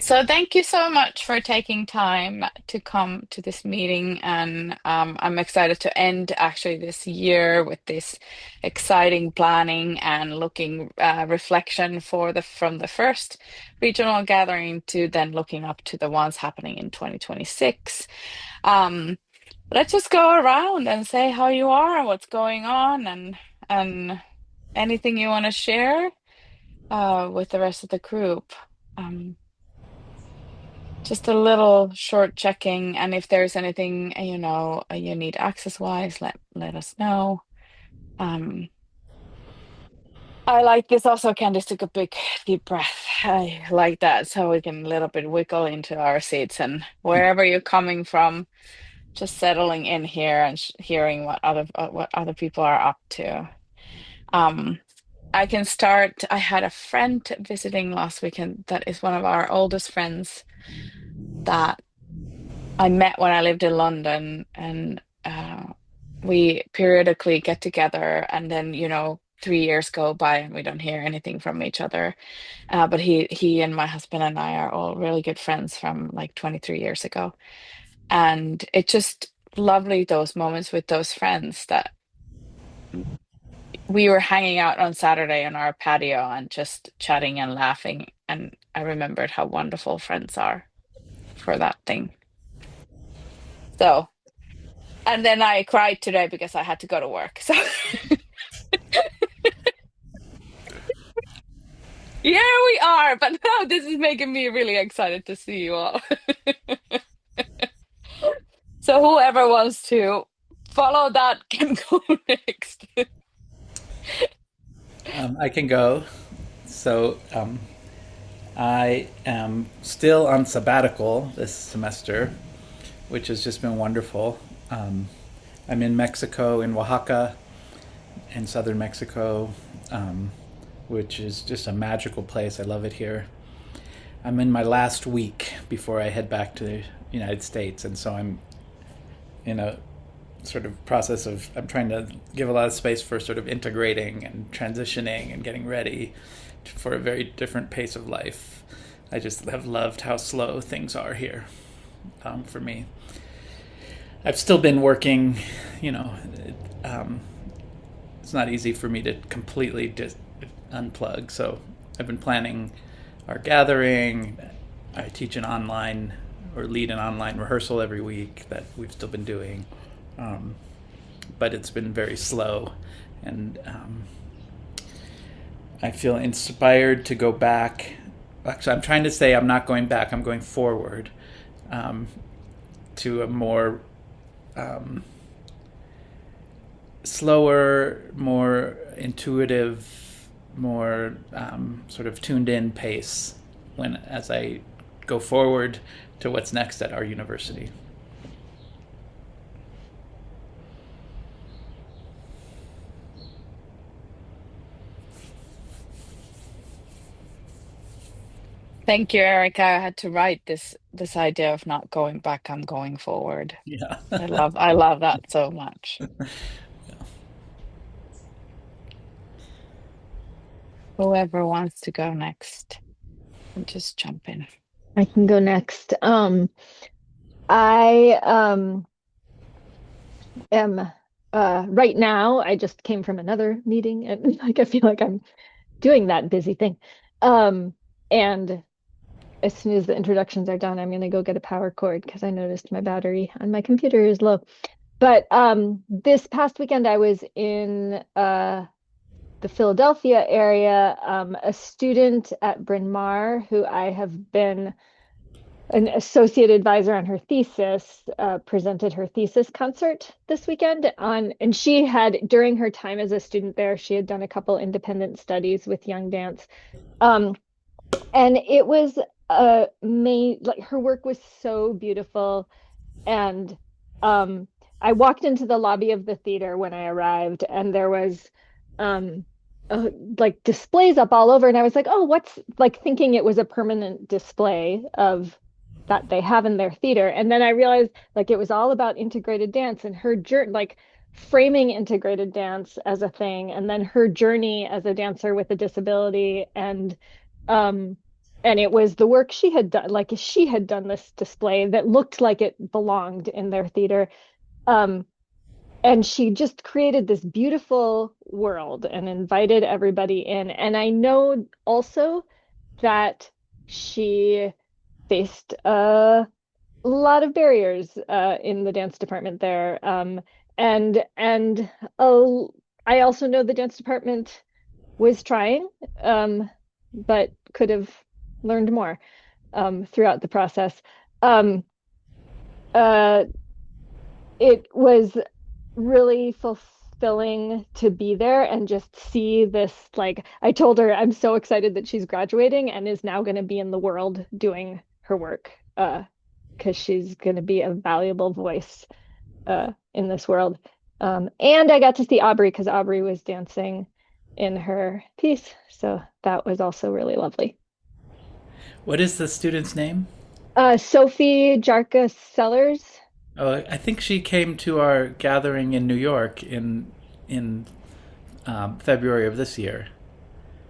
So thank you so much for taking time to come to this meeting, and I'm excited to end actually this year with this exciting planning and looking reflection for the from the first regional gathering to then looking up to the ones happening in 2026. Um, let's just go around and say how you are, what's going on, and anything you want to share with the rest of the group. Um, just a little short checking, and if there's anything you need access wise, let us know. Um, I like this also. Candice took a big deep breath. I like that, so we can a little bit wiggle into our seats and wherever you're coming from, just settling in here and hearing what other people are up to. Um, I can start. I had a friend visiting last weekend that is one of our oldest friends that I met when I lived in London, and we periodically get together, and then 3 years go by and we don't hear anything from each other. But he and my husband and I are all really good friends from like 23 years ago, and it's just lovely those moments with those friends that we were hanging out on Saturday on our patio and just chatting and laughing, and I remembered how wonderful friends are for that thing. So. And then I cried today because I had to go to work. So yeah, we are. But now this is making me really excited to see you all. So whoever wants to follow that can go next. I can go. So I am still on sabbatical this semester, which has just been wonderful. Um, I'm in Mexico, in Oaxaca, in southern Mexico, um, which is just a magical place. I love it here. I'm in my last week before I head back to the United States, and so I'm in a sort of process of I'm trying to give a lot of space for sort of integrating and transitioning and getting ready for a very different pace of life. I just have loved how slow things are here for me. I've still been working, you know, um, it's not easy for me to completely just unplug. So I've been planning our gathering. I teach an online or lead an online rehearsal every week that we've still been doing. Um, but it's been very slow. And I feel inspired to go back. Actually, I'm trying to say I'm not going back, I'm going forward um, to a more um, slower, more intuitive, more sort of tuned in pace when as I go forward to what's next at our university. Thank you, Erica. I had to write this idea of not going back, I'm going forward. Yeah. I love that so much. Whoever wants to go next, just jump in. I can go next. I am right now, I just came from another meeting and like I feel like I'm doing that busy thing. Um, and as soon as the introductions are done, I'm gonna go get a power cord because I noticed my battery on my computer is low. But this past weekend I was in the Philadelphia area. A student at Bryn Mawr who I have been an associate advisor on her thesis presented her thesis concert this weekend on, and she had during her time as a student there, she had done a couple independent studies with young dance. Um, and it was like her work was so beautiful. And um, I walked into the lobby of the theater when I arrived, and there was um, uh, like displays up all over. And I was like, oh, what's like thinking it was a permanent display of that they have in their theater. And then I realized like it was all about integrated dance and her journey, like framing integrated dance as a thing, and then her journey as a dancer with a disability. And um, and it was the work she had done, like she had done this display that looked like it belonged in their theater. Um, and she just created this beautiful world and invited everybody in. And I know also that she faced a lot of barriers in the dance department there. And I also know the dance department was trying, um, but could have learned more throughout the process. Um, uh, it was really fulfilling to be there and just see this. Like, I told her I'm so excited that she's graduating and is now going to be in the world doing her work, because she's going to be a valuable voice in this world. And I got to see Aubrey because Aubrey was dancing in her piece, so that was also really lovely. What is the student's name? Sophie Jarka Sellers. Oh, I think she came to our gathering in New York in February of this year.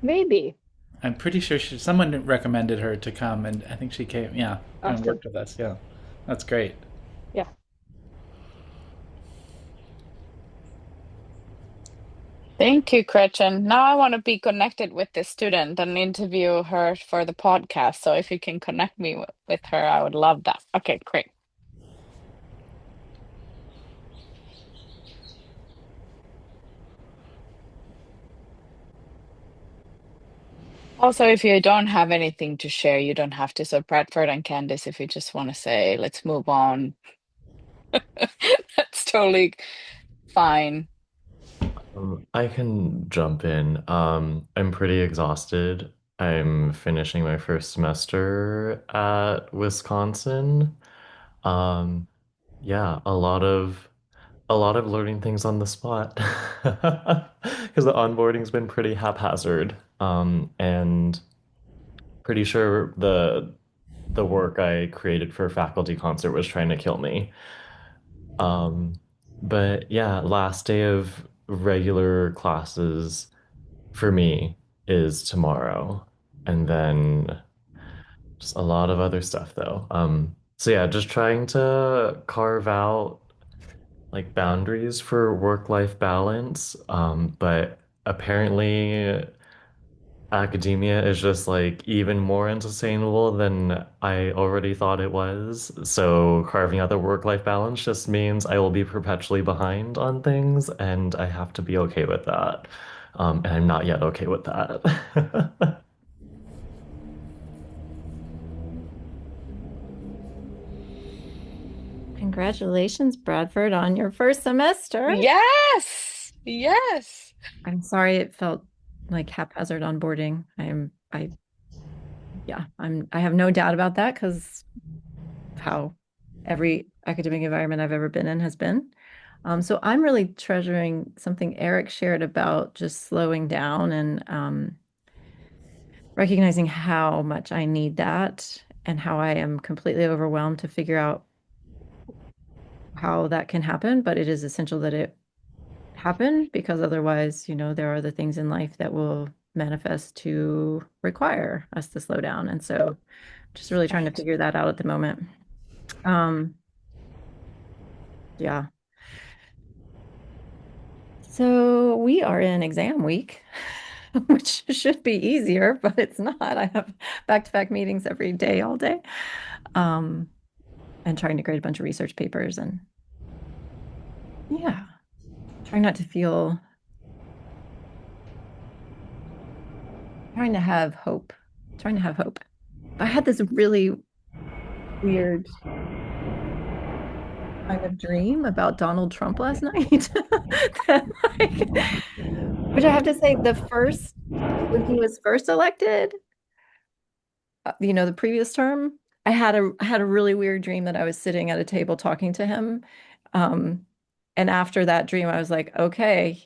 Maybe. I'm pretty sure someone recommended her to come, and I think she came. Yeah, and Awesome. worked with us. Yeah, that's great. Yeah. Thank you, Gretchen. Now I want to be connected with this student and interview her for the podcast. So if you can connect me with her, I would love that. Okay, great. Also, if you don't have anything to share, you don't have to. So Bradford and Candice, if you just want to say, let's move on, that's totally fine. I can jump in. I'm pretty exhausted. I'm finishing my first semester at Wisconsin. Um, yeah, a lot of learning things on the spot because the onboarding's been pretty haphazard. And pretty sure the work I created for faculty concert was trying to kill me. Um, but yeah, last day of regular classes for me is tomorrow. And then just a lot of other stuff though. So yeah, just trying to carve out like boundaries for work-life balance. But apparently academia is just like even more unsustainable than I already thought it was. So carving out the work-life balance just means I will be perpetually behind on things, and I have to be okay with that. And I'm not yet okay with that. Congratulations, Bradford, on your first semester. Yes, yes. I'm sorry it felt like haphazard onboarding. I have no doubt about that because how every academic environment I've ever been in has been. So I'm really treasuring something Eric shared about just slowing down and recognizing how much I need that and how I am completely overwhelmed to figure out how that can happen. But it is essential that it happen because otherwise, there are the things in life that will manifest to require us to slow down. And so just really trying to Right. figure that out at the moment. Um, yeah. So we are in exam week, which should be easier, but it's not. I have back-to-back meetings every day, all day, and trying to grade a bunch of research papers and yeah, trying not to feel, trying to have hope, trying to have hope. I had this really weird kind of dream about Donald Trump last night. Which I have to say, when he was first elected, the previous term, I had a really weird dream that I was sitting at a table talking to him. Um, and after that dream, I was like, okay,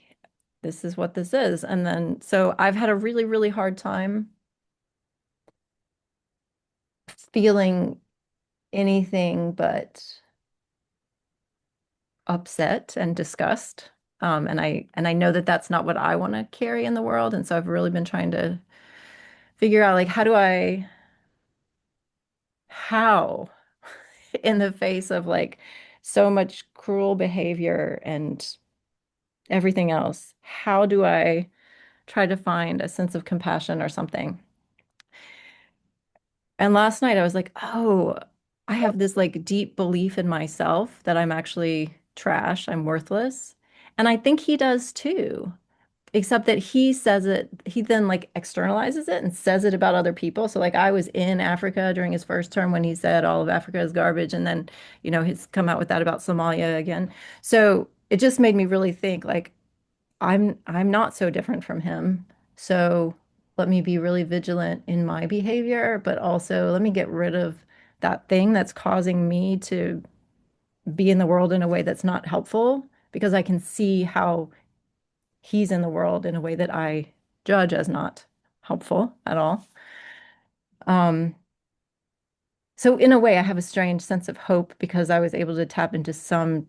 this is what this is. And then, so I've had a really, really hard time feeling anything but upset and disgust. And I know that that's not what I want to carry in the world. And so I've really been trying to figure out like how do I how in the face of like so much cruel behavior and everything else, how do I try to find a sense of compassion or something? And last night I was like, oh, I have this like deep belief in myself that I'm actually trash, I'm worthless. And I think he does too, except that he says it, he then like externalizes it and says it about other people. So like I was in Africa during his first term when he said all of Africa is garbage, and then, he's come out with that about Somalia again. So it just made me really think like I'm not so different from him. So let me be really vigilant in my behavior, but also let me get rid of that thing that's causing me to be in the world in a way that's not helpful because I can see how he's in the world in a way that I judge as not helpful at all. Um, so in a way, I have a strange sense of hope because I was able to tap into some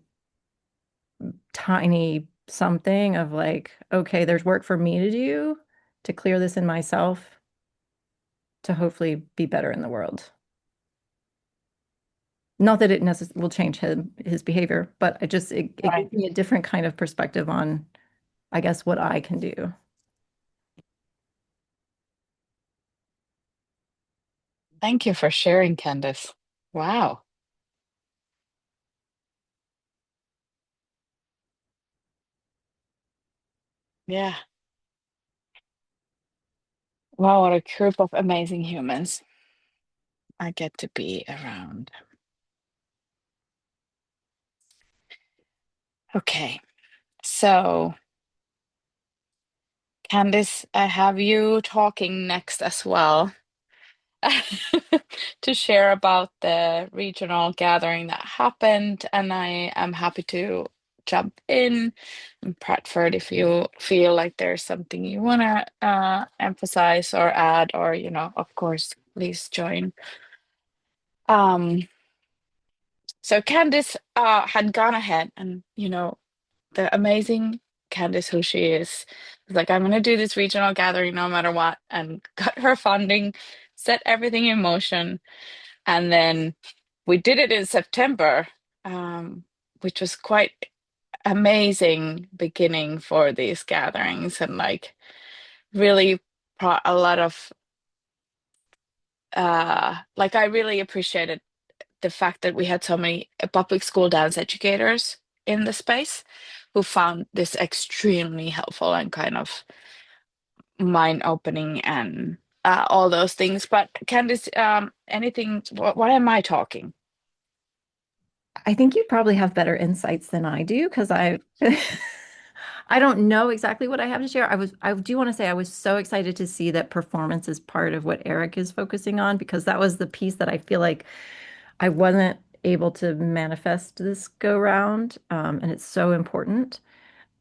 tiny something of like, okay, there's work for me to do to clear this in myself to hopefully be better in the world. Not that it necessarily will change his behavior, but it Right. gives me a different kind of perspective on, I guess, what I can do. Thank you for sharing, Candice. Wow. Yeah. Wow, what a group of amazing humans I get to be around. Okay. So, Candice, I have you talking next as well to share about the regional gathering that happened, and I am happy to jump in. And Bradford, if you feel like there's something you want to emphasize or add, or, of course, please join. Um, so Candice had gone ahead and, the amazing Candice, who she is, was like, I'm going to do this regional gathering no matter what, and got her funding, set everything in motion. And then we did it in September, um, which was quite amazing beginning for these gatherings, and like really brought a lot of like I really appreciated the fact that we had so many public school dance educators in the space who found this extremely helpful and kind of mind opening and all those things. But Candice, anything, what am I talking? I think you probably have better insights than I do because I don't know exactly what I have to share. I do want to say I was so excited to see that performance is part of what Eric is focusing on because that was the piece that I feel like I wasn't able to manifest this go round. And it's so important.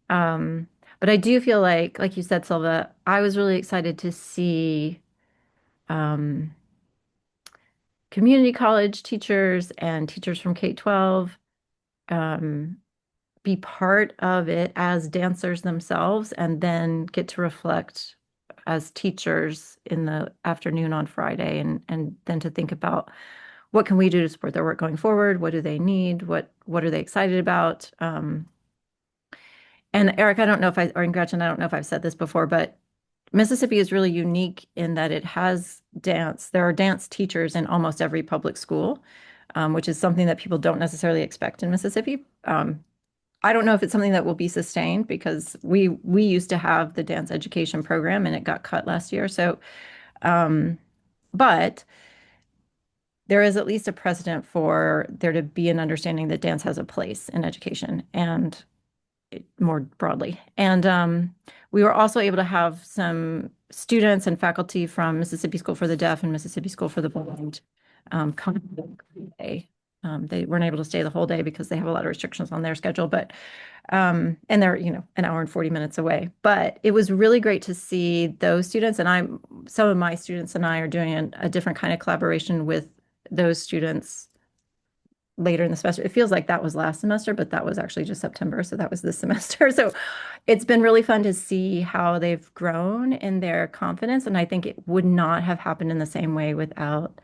Um, but I do feel like you said, Silva, I was really excited to see um, community college teachers and teachers from K-12 um, be part of it as dancers themselves and then get to reflect as teachers in the afternoon on Friday and then to think about what can we do to support their work going forward? What do they need? What are they excited about? And Eric, I don't know if I, or Gretchen, I don't know if I've said this before, but Mississippi is really unique in that it has dance. There are dance teachers in almost every public school, which is something that people don't necessarily expect in Mississippi. I don't know if it's something that will be sustained because we used to have the dance education program and it got cut last year. So, um, but there is at least a precedent for there to be an understanding that dance has a place in education and more broadly. And we were also able to have some students and faculty from Mississippi School for the Deaf and Mississippi School for the Blind come today. They weren't able to stay the whole day because they have a lot of restrictions on their schedule, but and they're, an hour and 40 minutes away. But it was really great to see those students. And some of my students and I are doing a different kind of collaboration with those students later in the semester. It feels like that was last semester, but that was actually just September. So that was this semester. So it's been really fun to see how they've grown in their confidence. And I think it would not have happened in the same way without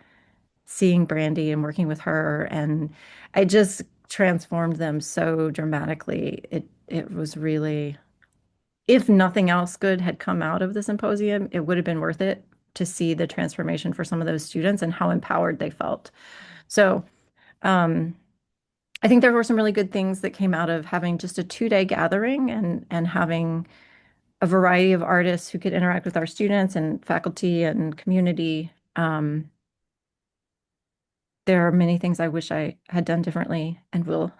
seeing Brandy and working with her, and I just transformed them so dramatically. It was really, if nothing else good had come out of the symposium, it would have been worth it to see the transformation for some of those students and how empowered they felt. So um, I think there were some really good things that came out of having just a 2-day gathering and having a variety of artists who could interact with our students and faculty and community. There are many things I wish I had done differently and will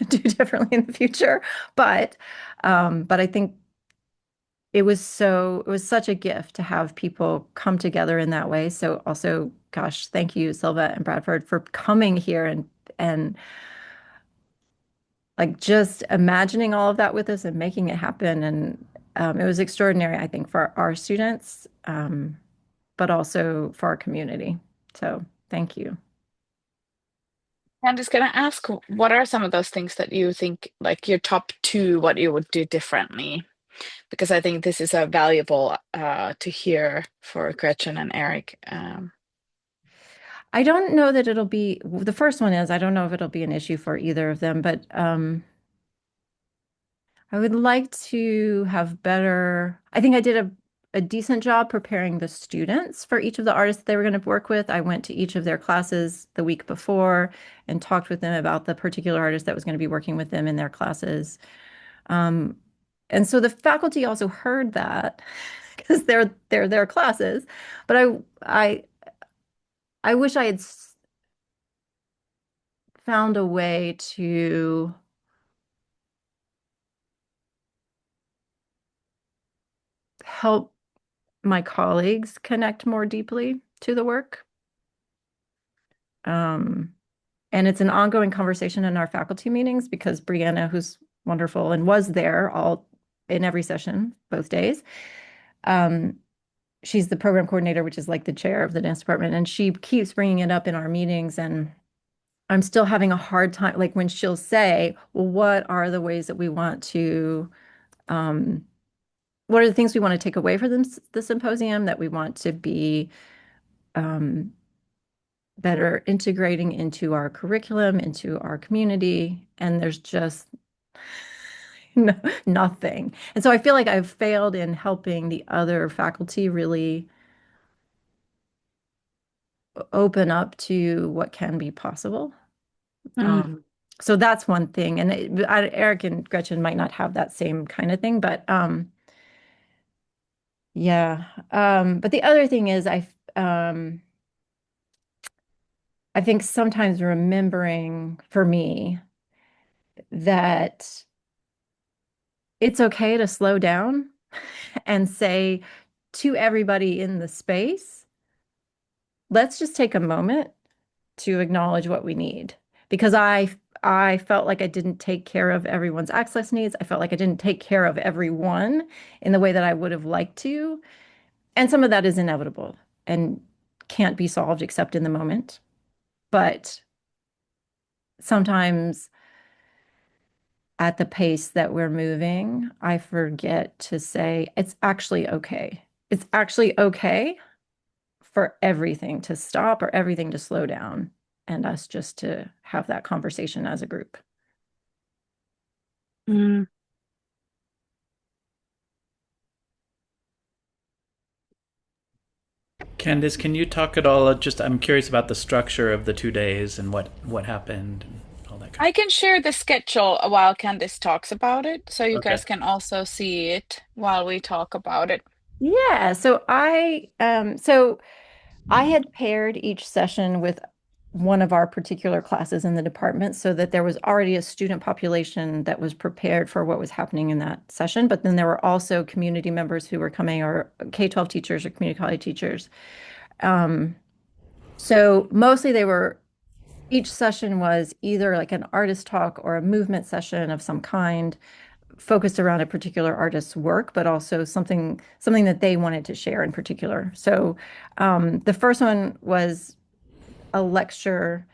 do differently in the future. But I think it was such a gift to have people come together in that way. So also, gosh, thank you, Silva and Bradford, for coming here and like just imagining all of that with us and making it happen. And it was extraordinary, I think, for our students, but also for our community. So thank you. I'm just gonna ask, what are some of those things that you think, like your top two, what you would do differently? Because I think this is a valuable to hear for Gretchen and Eric. I don't know that it'll be the first one is I don't know if it'll be an issue for either of them, but I would like to have better. I think I did a decent job preparing the students for each of the artists they were going to work with. I went to each of their classes the week before and talked with them about the particular artist that was going to be working with them in their classes. Um, and so the faculty also heard that because they're their classes. But I wish I had found a way to help my colleagues connect more deeply to the work. And it's an ongoing conversation in our faculty meetings because Brianna, who's wonderful and was there all in every session, both days, she's the program coordinator, which is like the chair of the dance department, and she keeps bringing it up in our meetings. And I'm still having a hard time, like when she'll say, well, what are the ways that we want to, what are the things we want to take away from the symposium that we want to be better integrating into our curriculum, into our community, and there's just nothing. And so I feel like I've failed in helping the other faculty really open up to what can be possible. Mm. So that's one thing. And Eric and Gretchen might not have that same kind of thing, but yeah. But the other thing is I think sometimes remembering for me that it's okay to slow down and say to everybody in the space, let's just take a moment to acknowledge what we need. Because I felt like I didn't take care of everyone's access needs. I felt like I didn't take care of everyone in the way that I would have liked to. And some of that is inevitable and can't be solved except in the moment. But sometimes at the pace that we're moving, I forget to say it's actually okay. It's actually okay for everything to stop or everything to slow down and us just to have that conversation as a group. Mm. Candice, can you talk at all? Just I'm curious about the structure of the 2 days and what happened and all that kind I can share the schedule while Candice talks about it, so you of. Okay. guys can also see it while we talk about it. Yeah, so I had paired each session with one of our particular classes in the department so that there was already a student population that was prepared for what was happening in that session. But then there were also community members who were coming, or K-12 teachers or community college teachers. So mostly each session was either like an artist talk or a movement session of some kind focused around a particular artist's work, but also something that they wanted to share in particular. So the first one was a lecture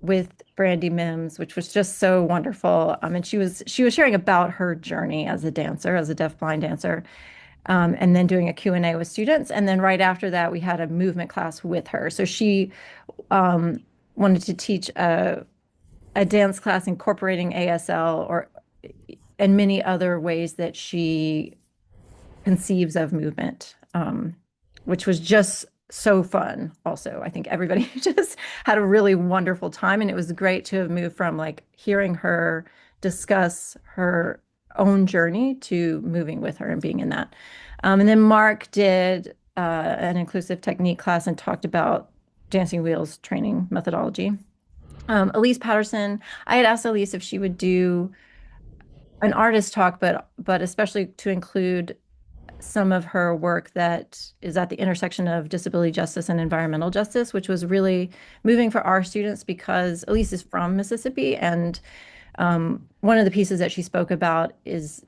with Brandy Mims, which was just so wonderful. And she was sharing about her journey as a dancer, as a deafblind dancer, and then doing a Q&A with students. And then right after that, we had a movement class with her. So she wanted to teach a dance class incorporating ASL or and many other ways that she conceives of movement, which was just so fun. Also, I think everybody just had a really wonderful time, and it was great to have moved from like hearing her discuss her own journey to moving with her and being in that. And then Mark did an inclusive technique class and talked about dancing wheels training methodology. Elise Patterson, I had asked Elise if she would do an artist talk, but especially to include some of her work that is at the intersection of disability justice and environmental justice, which was really moving for our students because Elise is from Mississippi, and one of the pieces that she spoke about is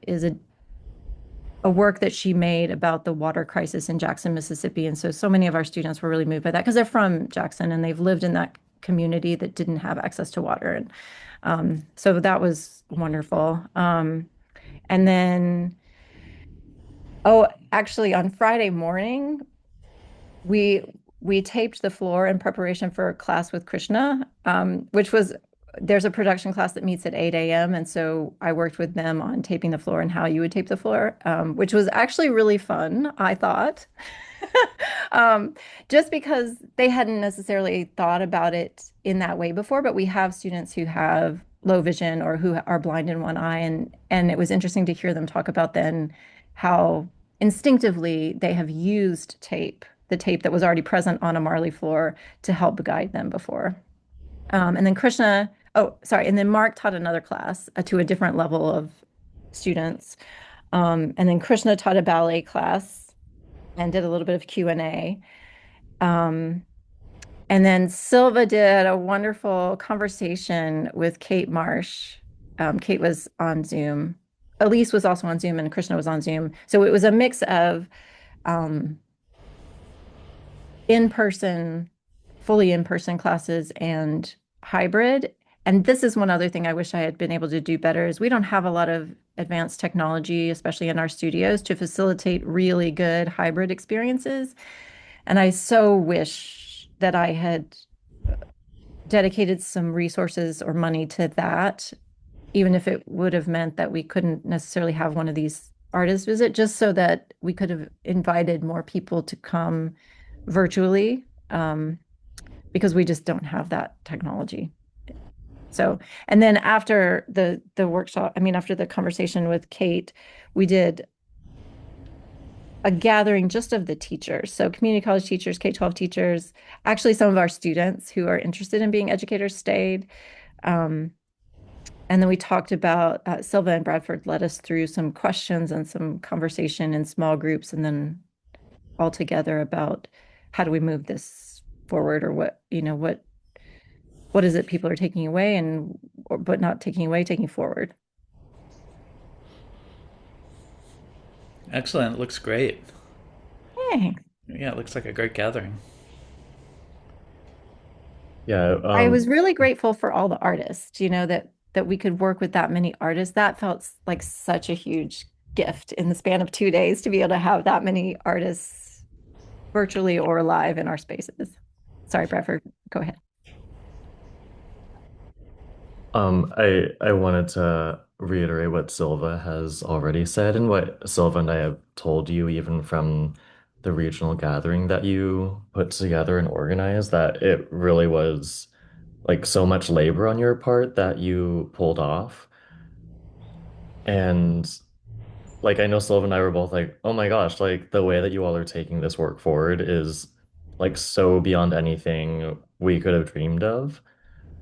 a work that she made about the water crisis in Jackson, Mississippi. And so many of our students were really moved by that because they're from Jackson and they've lived in that community that didn't have access to water. And so that was wonderful. And then, oh, actually, on Friday morning, we we taped the floor in preparation for a class with Krishna, which was there's a production class that meets at 8 a.m. And so I worked with them on taping the floor and how you would tape the floor, which was actually really fun, I thought. Just because they hadn't necessarily thought about it in that way before, but we have students who have low vision or who are blind in one eye, and it was interesting to hear them talk about then how instinctively they have used tape, the tape that was already present on a Marley floor to help guide them before. And then Krishna, oh, sorry, and then Mark taught another class to a different level of students. And then Krishna taught a ballet class and did a little bit of Q&A. And then Silva did a wonderful conversation with Kate Marsh. Kate was on Zoom. Elise was also on Zoom and Krishna was on Zoom. So it was a mix of in-person, fully in-person classes and hybrid. And this is one other thing I wish I had been able to do better is we don't have a lot of advanced technology, especially in our studios, to facilitate really good hybrid experiences. And I so wish that I had dedicated some resources or money to that, even if it would have meant that we couldn't necessarily have one of these artists visit, just so that we could have invited more people to come virtually, because we just don't have that technology. So, and then after the workshop, I mean, after the conversation with Kate, we did a gathering just of the teachers. So community college teachers, K-12 teachers, actually some of our students who are interested in being educators stayed. And then we talked about, Silva and Bradford led us through some questions and some conversation in small groups, and then all together about how do we move this forward, or what is it people are taking away but not taking away, taking forward. Excellent. It looks great. Thanks. Yeah, it looks like a great gathering. Yeah, I was really grateful for all the artists, that we could work with that many artists. That felt like such a huge gift in the span of 2 days to be able to have that many artists virtually or live in our spaces. Sorry, Bradford, go ahead. I wanted to reiterate what Silva has already said and what Silva and I have told you even from the regional gathering that you put together and organized, that it really was like so much labor on your part that you pulled off. And like I know Silva and I were both like, oh my gosh, like the way that you all are taking this work forward is like so beyond anything we could have dreamed of.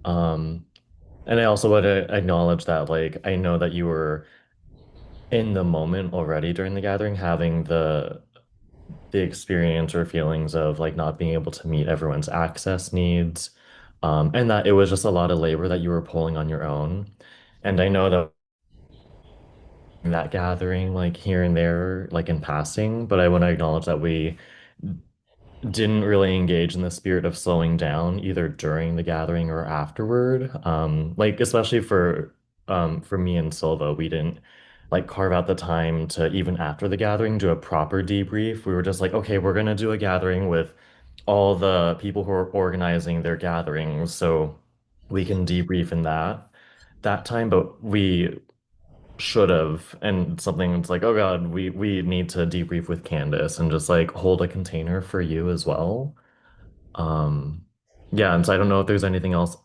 Um, and I also want to acknowledge that like I know that you were in the moment already during the gathering, having the experience or feelings of like not being able to meet everyone's access needs, and that it was just a lot of labor that you were pulling on your own. And I know that gathering like here and there, like in passing, but I want to acknowledge that we didn't really engage in the spirit of slowing down either during the gathering or afterward. Like especially for me and Silva, we didn't like carve out the time to even after the gathering do a proper debrief. We were just like, okay, we're gonna do a gathering with all the people who are organizing their gatherings so we can debrief in that time, but we should have, and something it's like, oh God, we need to debrief with Candace and just like hold a container for you as well. Um, yeah, and so I don't know if there's anything else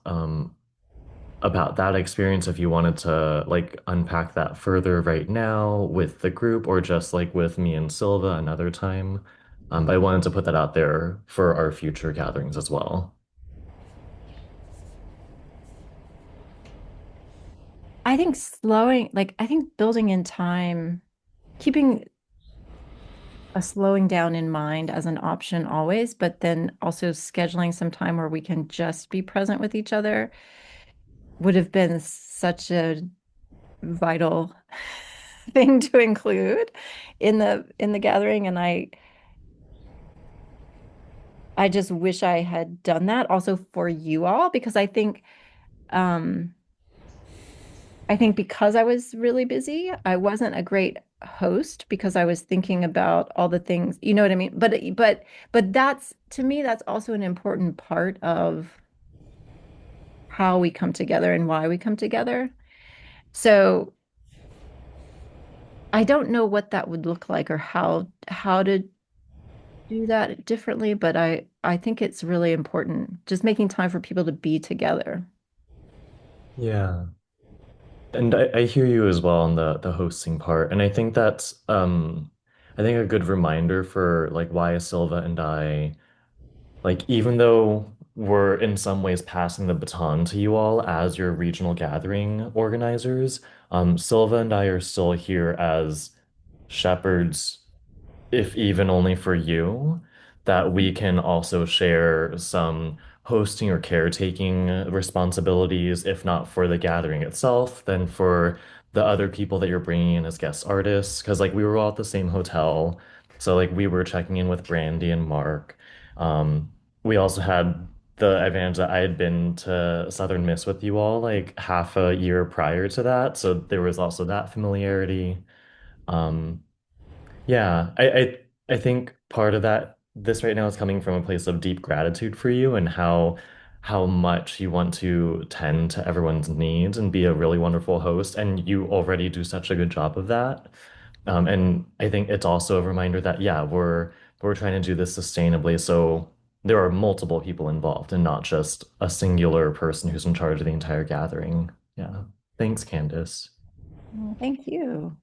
about that experience if you wanted to like unpack that further right now with the group or just like with me and Silva another time. But I wanted to put that out there for our future gatherings as well. I think I think building in time, keeping a slowing down in mind as an option always, but then also scheduling some time where we can just be present with each other would have been such a vital thing to include in the gathering. And I just wish I had done that also for you all because um I think because I was really busy, I wasn't a great host because I was thinking about all the things, you know what I mean? But that's to me, that's also an important part of how we come together and why we come together. So I don't know what that would look like or how to do that differently, but I think it's really important just making time for people to be together. Yeah. And I hear you as well on the hosting part. And I think that's I think a good reminder for like why Silva and I like even though we're in some ways passing the baton to you all as your regional gathering organizers, Silva and I are still here as shepherds if even only for you, that we can also share some hosting or caretaking responsibilities, if not for the gathering itself, then for the other people that you're bringing in as guest artists. Because like we were all at the same hotel, so like we were checking in with Brandy and Mark. We also had the advantage that I had been to Southern Miss with you all like half a year prior to that, so there was also that familiarity. Um, yeah, I think part of that this right now is coming from a place of deep gratitude for you and how much you want to tend to everyone's needs and be a really wonderful host, and you already do such a good job of that. And I think it's also a reminder that yeah, we're trying to do this sustainably, so there are multiple people involved and not just a singular person who's in charge of the entire gathering. Yeah. Thanks, Candace. Well, thank you.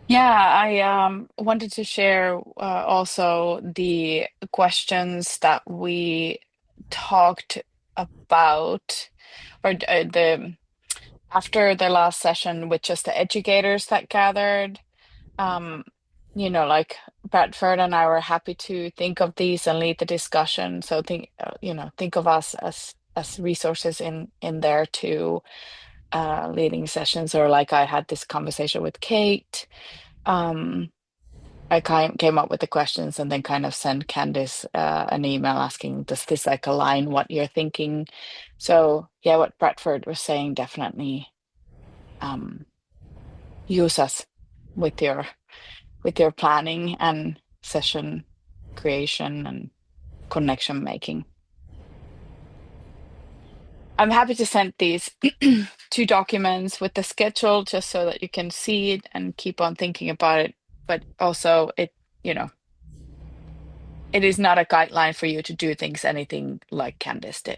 Yeah, I wanted to share also the questions that we talked about, or the after the last session with just the educators that gathered. Um, like Bradford and I were happy to think of these and lead the discussion. So think of us as resources in there too, leading sessions, or like I had this conversation with Kate. Um, I came up with the questions and then kind of sent Candice an email asking, does this like align what you're thinking? So yeah, what Bradford was saying, definitely um, use us with your planning and session creation and connection making. I'm happy to send these two documents with the schedule just so that you can see it and keep on thinking about it. But also you know, it is not a guideline for you to do things anything like Candice did.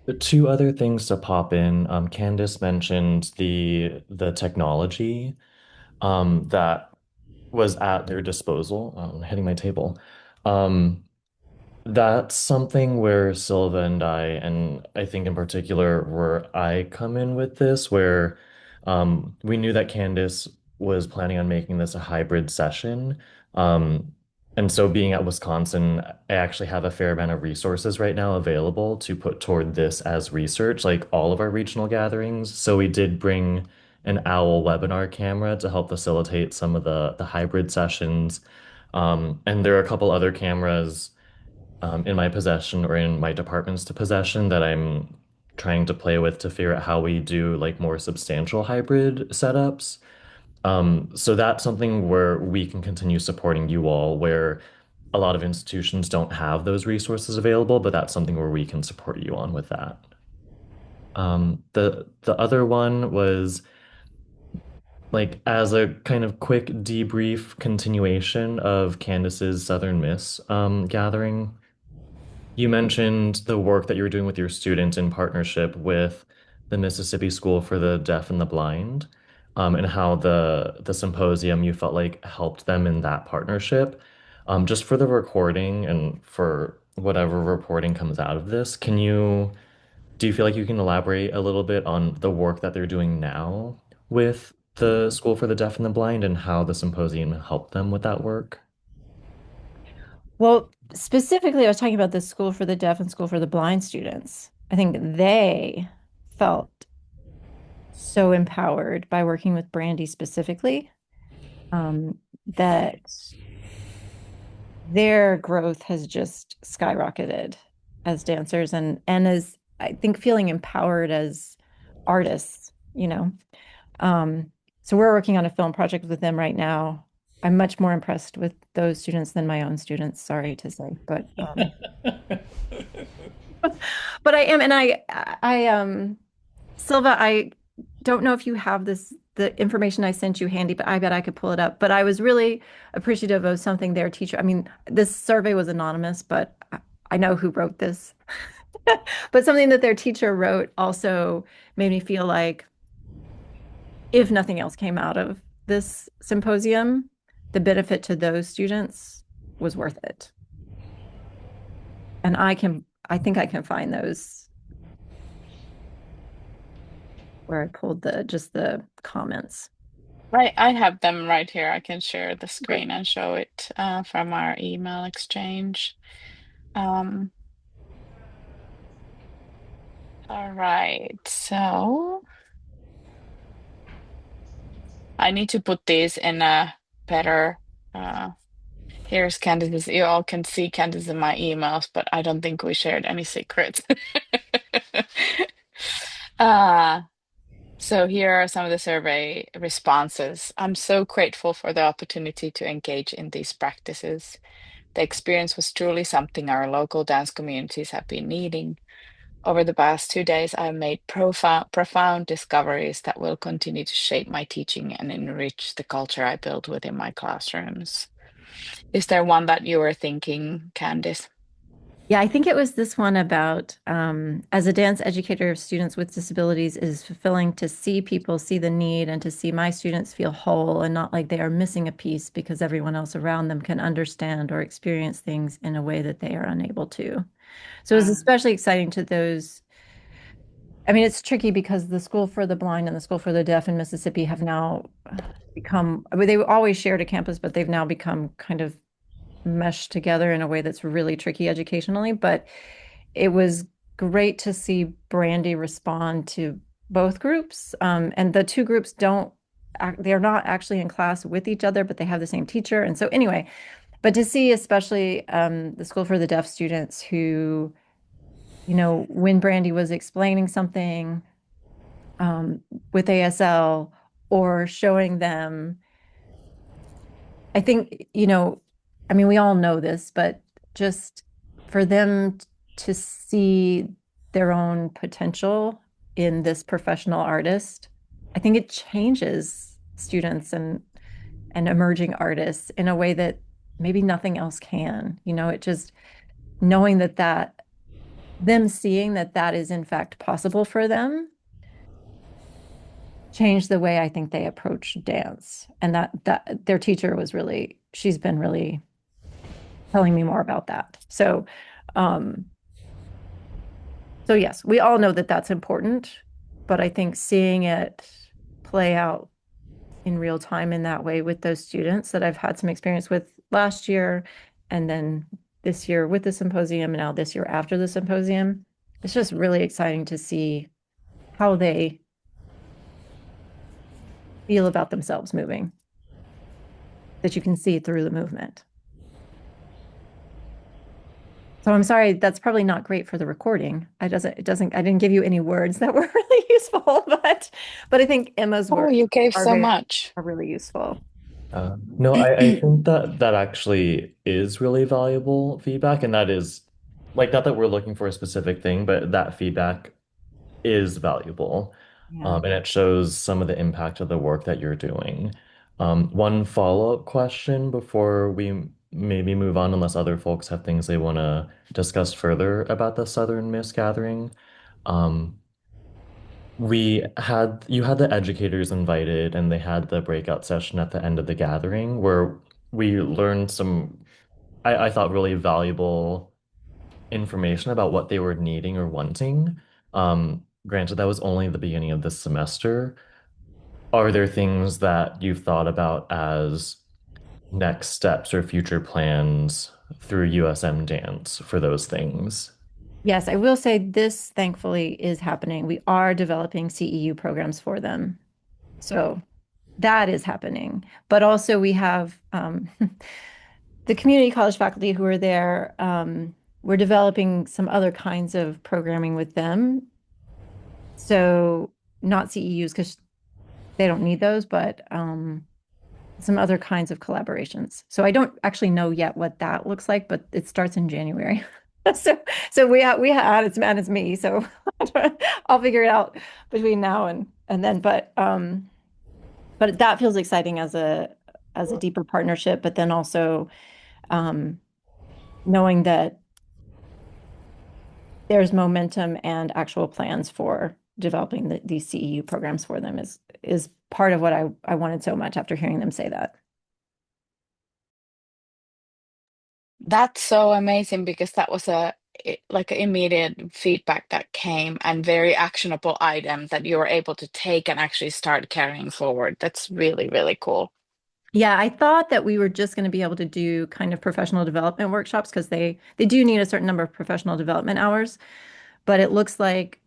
The two other things to pop in, Candice mentioned the technology that was at their disposal. I'm hitting my table. Um, that's something where Silva and I think in particular, where I come in with this, where we knew that Candace was planning on making this a hybrid session. Um, and so being at Wisconsin, I actually have a fair amount of resources right now available to put toward this as research, like all of our regional gatherings. So we did bring an OWL webinar camera to help facilitate some of the hybrid sessions. And there are a couple other cameras in my possession or in my department's to possession that I'm trying to play with to figure out how we do like more substantial hybrid setups. So that's something where we can continue supporting you all, where a lot of institutions don't have those resources available, but that's something where we can support you on with that. The other one was like as a kind of quick debrief continuation of Candace's Southern Miss gathering. You mentioned the work that you were doing with your students in partnership with the Mississippi School for the Deaf and the Blind, and how the symposium you felt like helped them in that partnership. Just for the recording and for whatever reporting comes out of this, do you feel like you can elaborate a little bit on the work that they're doing now with the School for the Deaf and the Blind and how the symposium helped them with that work? Well, specifically, I was talking about the School for the Deaf and School for the Blind students. I think they felt so empowered by working with Brandy specifically, that their growth has just skyrocketed as dancers and as I think feeling empowered as artists, you know. So we're working on a film project with them right now. I'm much more impressed with those students than my own students, sorry to say, but I am, and Silva, I don't know if you have the information I sent you handy, but I bet I could pull it up. But I was really appreciative of something their teacher, I mean, this survey was anonymous, but I know who wrote this. But something that their teacher wrote also made me feel like if nothing else came out of this symposium, the benefit to those students was worth it. And I think I can find those where I pulled just the comments. I have them right here. I can share the Great. screen and show it from our email exchange. Um, all right, so I need to put these in a better. Here's Candace's. You all can see Candace in my emails, but I don't think we shared any secrets. uh, so here are some of the survey responses. I'm so grateful for the opportunity to engage in these practices. The experience was truly something our local dance communities have been needing. Over the past 2 days, I've made profound discoveries that will continue to shape my teaching and enrich the culture I build within my classrooms. Is there one that you were thinking, Candice? Yeah, I think it was this one about as a dance educator of students with disabilities, it is fulfilling to see people see the need and to see my students feel whole and not like they are missing a piece because everyone else around them can understand or experience things in a way that they are unable to. So it was Mm. especially exciting to those. I mean, it's tricky because the School for the Blind and the School for the Deaf in Mississippi have now become, I mean, they always shared a campus, but they've now become kind of meshed together in a way that's really tricky educationally. But it was great to see Brandy respond to both groups. And the two groups they're not actually in class with each other, but they have the same teacher. And so anyway, but to see especially the School for the Deaf students who, when Brandy was explaining something with ASL or showing them, I think, I mean, we all know this, but just for them to see their own potential in this professional artist, I think it changes students and emerging artists in a way that maybe nothing else can. It just knowing that them seeing that is in fact possible for them changed the way I think they approach dance. And that their teacher she's been really telling me more about that. So yes, we all know that that's important, but I think seeing it play out in real time in that way with those students that I've had some experience with last year and then this year with the symposium and now this year after the symposium, it's just really exciting to see how they feel about themselves moving, that you can see through the movement. So I'm sorry, that's probably not great for the recording. I didn't give you any words that were really useful, but I think Emma's Oh, words you gave are so very much. are really useful. No, I think that that actually is really valuable feedback, and that is like not that we're looking for a specific thing, but that feedback is valuable. Yeah. And it shows some of the impact of the work that you're doing. One follow-up question before we maybe move on, unless other folks have things they want to discuss further about the Southern Miss Gathering. Um, you had the educators invited, and they had the breakout session at the end of the gathering where we learned some, I thought, really valuable information about what they were needing or wanting. Granted, that was only the beginning of this semester. Are there things that you've thought about as next steps or future plans through USM Dance for those things? Yes, I will say this thankfully is happening. We are developing CEU programs for them. So that is happening. But also we have the community college faculty who are there. We're developing some other kinds of programming with them. So not CEUs because they don't need those, but some other kinds of collaborations. So I don't actually know yet what that looks like, but it starts in January. So it's me. So I'll figure it out between now and then. But that feels exciting as a deeper partnership, but then also knowing that there's momentum and actual plans for developing these CEU programs for them is part of what I wanted so much after hearing them say that. That's so amazing because that was like an immediate feedback that came and very actionable item that you were able to take and actually start carrying forward. That's really, really cool. Yeah, I thought that we were just going to be able to do kind of professional development workshops because they do need a certain number of professional development hours, but it looks like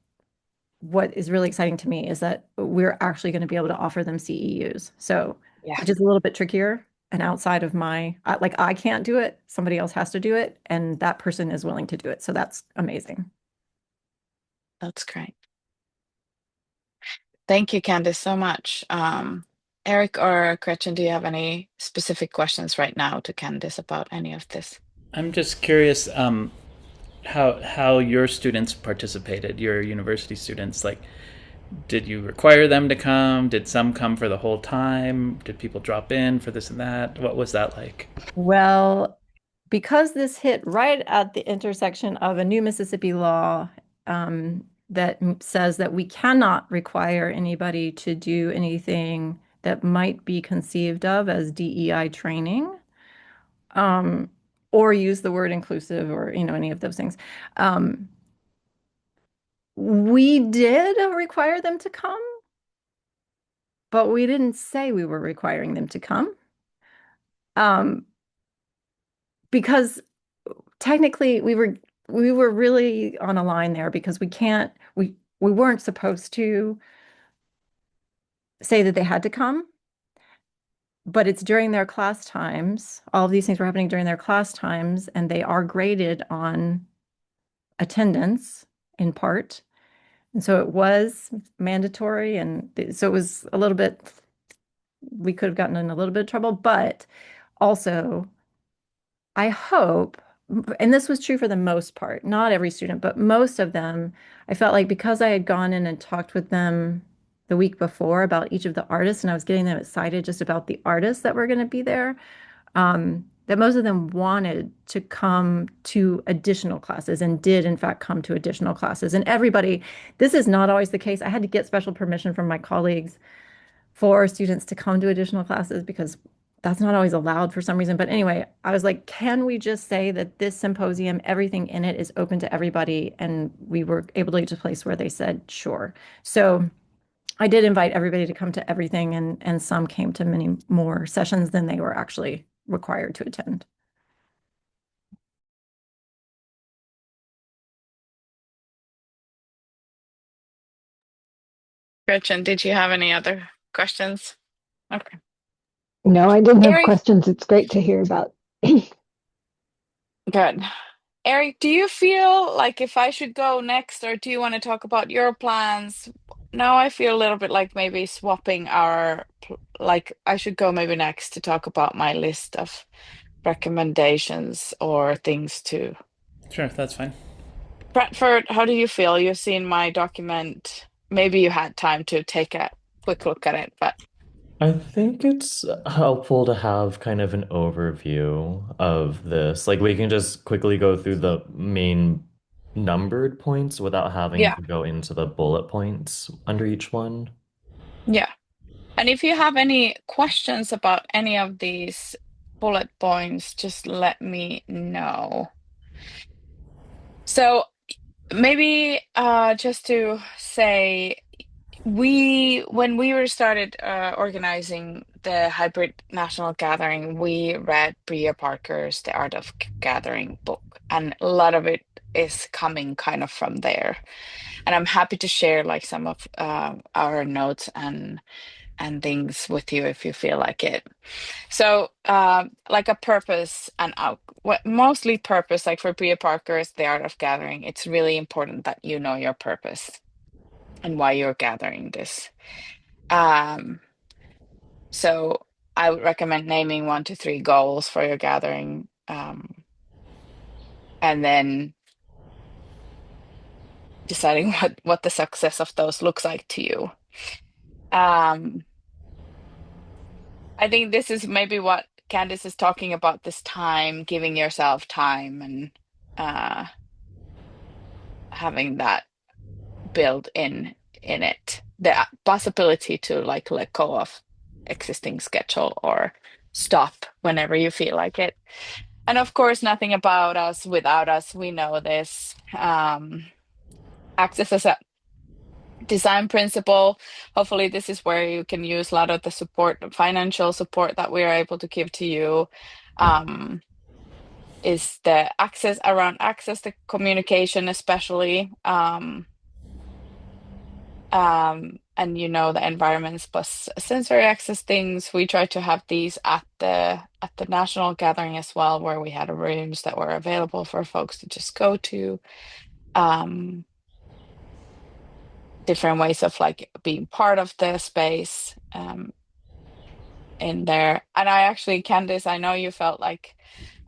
what is really exciting to me is that we're actually going to be able to offer them CEUs. So, Yeah, which is a little bit trickier and outside of like I can't do it, somebody else has to do it, and that person is willing to do it. So that's amazing. that's great. Thank you, Candice, so much. Eric or Gretchen, do you have any specific questions right now to Candice about any of this? I'm just curious how your students participated, your university students. Like, did you require them to come? Did some come for the whole time? Did people drop in for this and that? What was that like? Well, because this hit right at the intersection of a new Mississippi law that says that we cannot require anybody to do anything that might be conceived of as DEI training, um, or use the word inclusive or any of those things. We did require them to come, but we didn't say we were requiring them to come. Because technically we were really on a line there because we weren't supposed to say that they had to come, but it's during their class times. All of these things were happening during their class times, and they are graded on attendance in part. And so it was mandatory, and so it was a little bit, we could have gotten in a little bit of trouble, but also I hope, and this was true for the most part, not every student, but most of them, I felt like because I had gone in and talked with them the week before about each of the artists, and I was getting them excited just about the artists that were going to be there, that most of them wanted to come to additional classes and did, in fact, come to additional classes. And everybody, this is not always the case. I had to get special permission from my colleagues for students to come to additional classes because that's not always allowed for some reason. But anyway, I was like, can we just say that this symposium, everything in it is open to everybody? And we were able to get to a place where they said, sure. So I did invite everybody to come to everything, and some came to many more sessions than they were actually required to attend. Gretchen, did you have any other questions? Okay. No, I didn't have Eric, questions. It's great to hear about. good. Eric, do you feel like if I should go next, or do you want to talk about your plans? Now I feel a little bit like maybe swapping like I should go maybe next to talk about my list of recommendations or things to. Sure, that's fine. Bradford, how do you feel? You've seen my document. Maybe you had time to take a quick look at it, but I think it's helpful to have kind of an overview of this. Like we can just quickly go through the main numbered points without having yeah, to go into the bullet points under each one. yeah. And if you have any questions about any of these bullet points, just let me know. So maybe just to say, when we were started organizing the hybrid national gathering, we read Bria Parker's The Art of Gathering book, and a lot of it is coming kind of from there. And I'm happy to share like some of our notes and things with you if you feel like it. So, like a purpose and what mostly purpose, like for Bria Parker's The Art of Gathering, it's really important that you know your purpose and why you're gathering this. Um, so I would recommend naming 1 to 3 goals for your gathering, and then deciding what the success of those looks like to you. Um, I think this is maybe what Candice is talking about, this time, giving yourself time and uh, having that built in it, the possibility to like let go of existing schedule or stop whenever you feel like it. And of course, nothing about us without us. We know this. Access as a design principle. Hopefully, this is where you can use a lot of the support, financial support that we are able to give to you. Is the access around access to communication, especially. And you know the environments plus sensory access things. We try to have these at the national gathering as well, where we had rooms that were available for folks to just go to. Um, Different ways of like being part of the space in there. And I actually, Candice, I know you felt like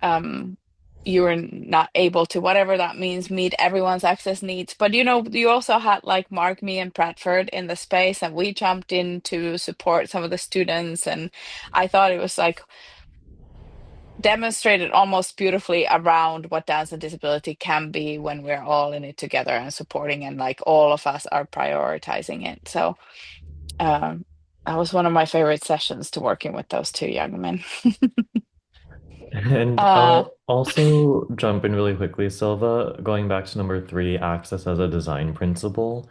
um, you were not able to, whatever that means, meet everyone's access needs. But you know, you also had like Mark, me, and Bradford in the space, and we jumped in to support some of the students. And I thought it was like demonstrated almost beautifully around what dance and disability can be when we're all in it together and supporting, and like all of us are prioritizing it. So um, that was one of my favorite sessions to working with those two young men. And uh, I'll also jump in really quickly, Silva, going back to number three, access as a design principle.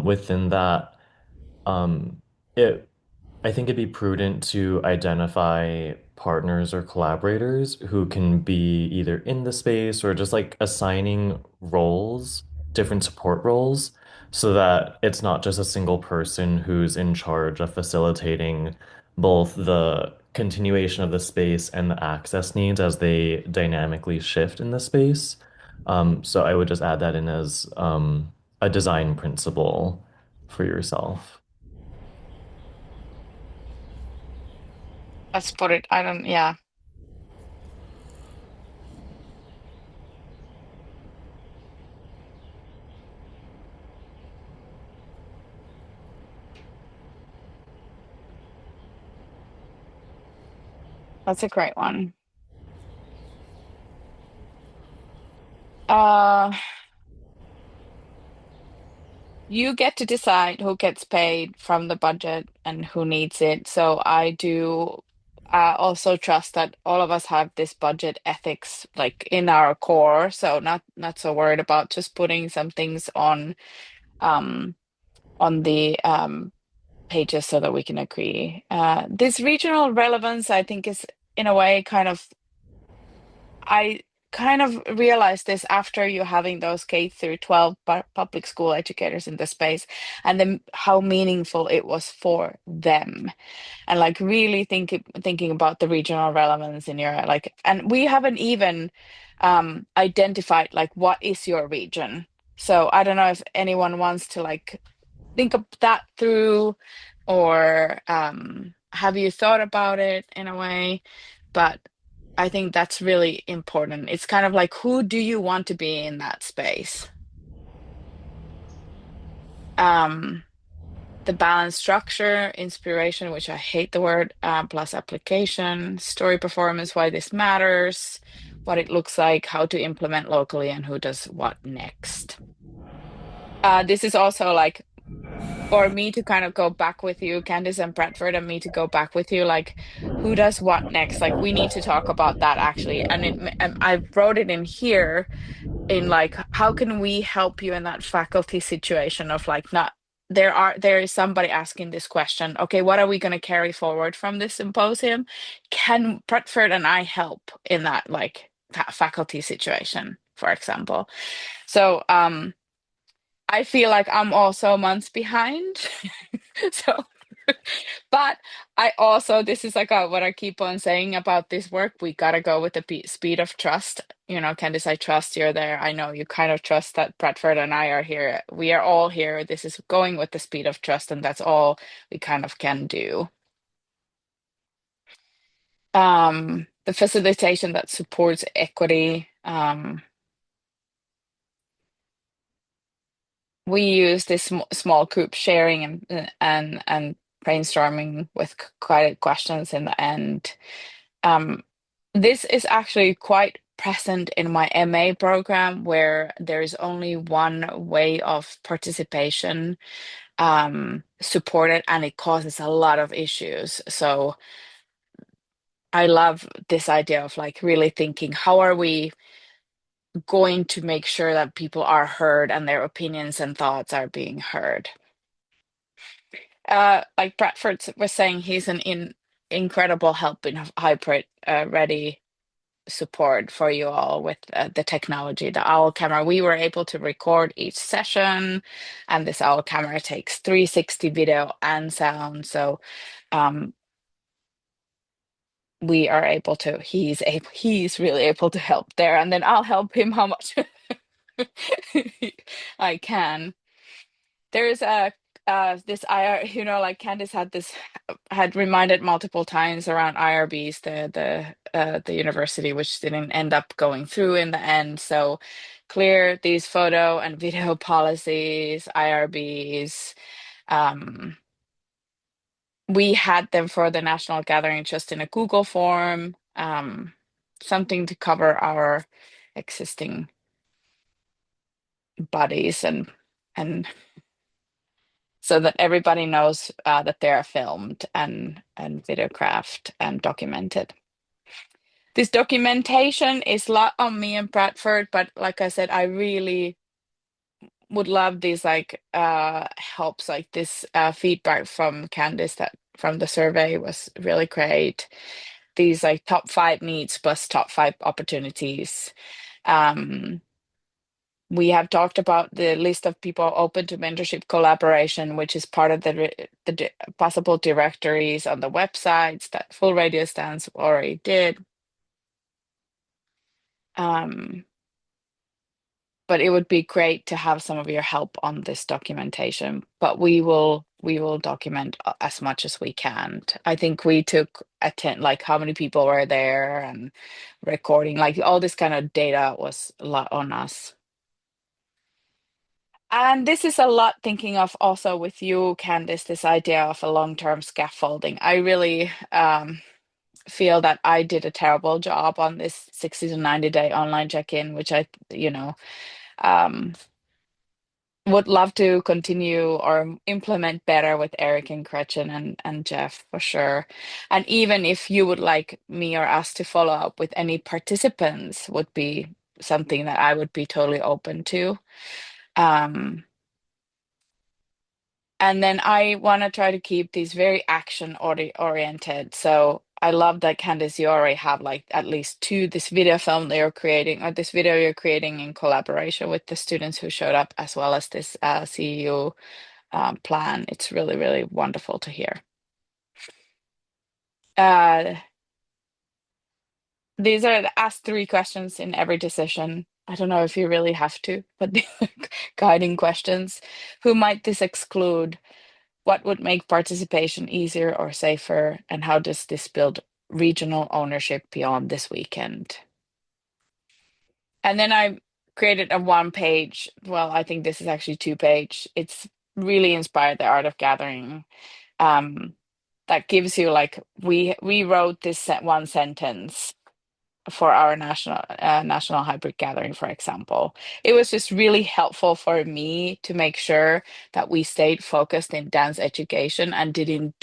Within that, um, it I think it'd be prudent to identify partners or collaborators who can be either in the space or just like assigning roles, different support roles, so that it's not just a single person who's in charge of facilitating both the continuation of the space and the access needs as they dynamically shift in the space. So I would just add that in as a design principle for yourself. let's put it, I don't, yeah, that's a great one. Uh, you get to decide who gets paid from the budget and who needs it. So I do also trust that all of us have this budget ethics like in our core. So not so worried about just putting some things um, on the pages so that we can agree. This regional relevance, I think, is in a way kind of I. kind of realized this after you having those K through 12 public school educators in the space, and then how meaningful it was for them, and like really thinking about the regional relevance in your like, and we haven't even identified like what is your region. So I don't know if anyone wants to like think of that through, or have you thought about it in a way? But I think that's really important. It's kind of like, who do you want to be in that space? Um, the balanced structure, inspiration, which I hate the word, plus application, story performance, why this matters, what it looks like, how to implement locally, and who does what next. This is also like for me to kind of go back with you, Candice and Bradford, and me to go back with you, like who does what next? Like we need to talk about that actually. And I wrote it in here in like, how can we help you in that faculty situation of like not there is somebody asking this question. Okay, what are we going to carry forward from this symposium? Can Bradford and I help in that like faculty situation, for example? So I feel like I'm also months behind. So, but I also, this is like what I keep on saying about this work. We gotta go with the speed of trust. You know, Candice, I trust you're there. I know you kind of trust that Bradford and I are here. We are all here. This is going with the speed of trust, and that's all we kind of can do. The facilitation that supports equity. We use this small group sharing and brainstorming with guided questions in the end. This is actually quite present in my MA program, where there is only one way of participation supported, and it causes a lot of issues. So I love this idea of like really thinking, how are we going to make sure that people are heard and their opinions and thoughts are being heard? Like Bradford was saying, he's an incredible help in hybrid ready support for you all with the technology, the OWL camera. We were able to record each session, and this OWL camera takes 360 video and sound. So we are able to, he's really able to help there, and then I'll help him how much I can. There's a this IR, you know, like Candice had reminded multiple times around IRBs, the university, which didn't end up going through in the end. So clear these photo and video policies, IRBs. We had them for the national gathering just in a Google form, something to cover our existing bodies and so that everybody knows that they are filmed and videographed and documented. This documentation is a lot on me and Bradford, but like I said, I really would love these like helps, like this feedback from Candice that from the survey was really great. These like top 5 needs plus top 5 opportunities. We have talked about the list of people open to mentorship collaboration, which is part of the possible directories on the websites that Full Radio Stands already did. But it would be great to have some of your help on this documentation. But we will document as much as we can. I think we took like how many people were there and recording, like all this kind of data was a lot on us. And this is a lot thinking of also with you, Candice, this idea of a long-term scaffolding. I really feel that I did a terrible job on this 60 to 90-day online check-in, which I, would love to continue or implement better with Eric and Gretchen and Jeff for sure. And even if you would like me or us to follow up with any participants would be something that I would be totally open to. And then I want to try to keep these very action oriented. So I love that, Candice, you already have like at least two, this video film that you're creating, or this video you're creating in collaboration with the students who showed up, as well as this CEU plan. It's really, really wonderful to hear. Uh, these are ask three questions in every decision. I don't know if you really have to, but they're guiding questions. Who might this exclude? What would make participation easier or safer? And how does this build regional ownership beyond this weekend? And then I created a one page, well, I think this is actually two page. It's really inspired the art of gathering. That gives you like, we wrote this one sentence for our national hybrid gathering, for example. It was just really helpful for me to make sure that we stayed focused in dance education and didn't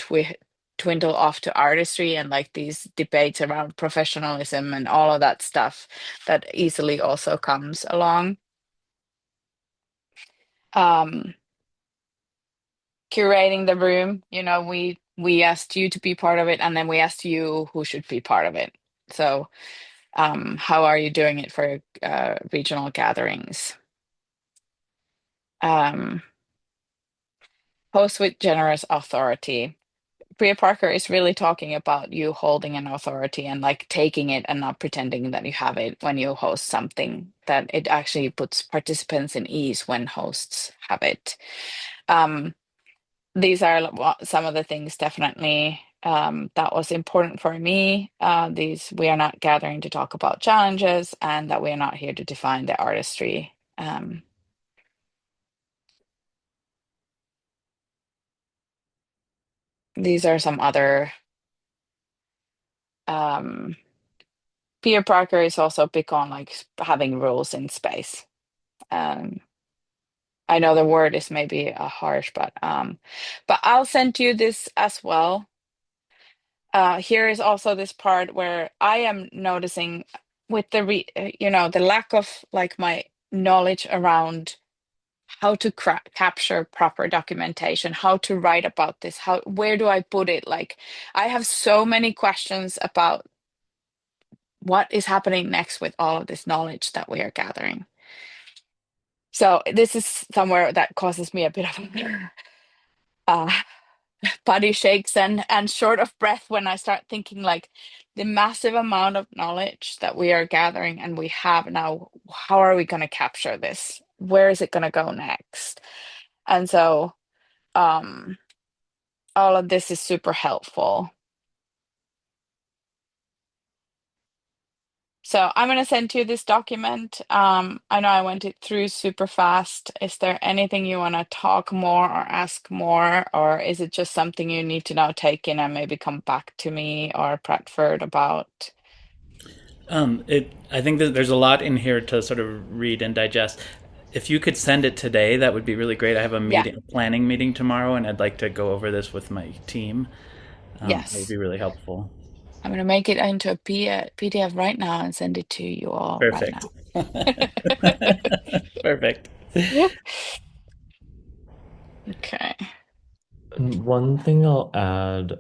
dwindle off to artistry and like these debates around professionalism and all of that stuff that easily also comes along. Um, Curating the room, we asked you to be part of it, and then we asked you who should be part of it. So how are you doing it for regional gatherings? Host with generous authority. Priya Parker is really talking about you holding an authority and like taking it and not pretending that you have it when you host something, that it actually puts participants in ease when hosts have it. These are some of the things definitely that was important for me. We are not gathering to talk about challenges, and that we are not here to define the artistry. These are some other. Peter Parker is also big on like having rules in space. I know the word is maybe harsh, but I'll send you this as well. Here is also this part where I am noticing with the lack of like my knowledge around how to capture proper documentation, how to write about this, where do I put it? Like, I have so many questions about what is happening next with all of this knowledge that we are gathering. So this is somewhere that causes me a bit of uh, body shakes and short of breath when I start thinking like the massive amount of knowledge that we are gathering and we have now. How are we going to capture this? Where is it going to go next? And so all of this is super helpful. So I'm going to send you this document. I know I went it through super fast. Is there anything you want to talk more or ask more, or is it just something you need to now take in and maybe come back to me or Bradford about? I think that there's a lot in here to sort of read and digest. If you could send it today, that would be really great. I have a Yeah. meeting, a planning meeting tomorrow, and I'd like to go over this with my team. That would Yes. be really helpful. I'm going to make it into a PDF right now and send it to you all right Perfect. now. Perfect. Okay. And one thing I'll add,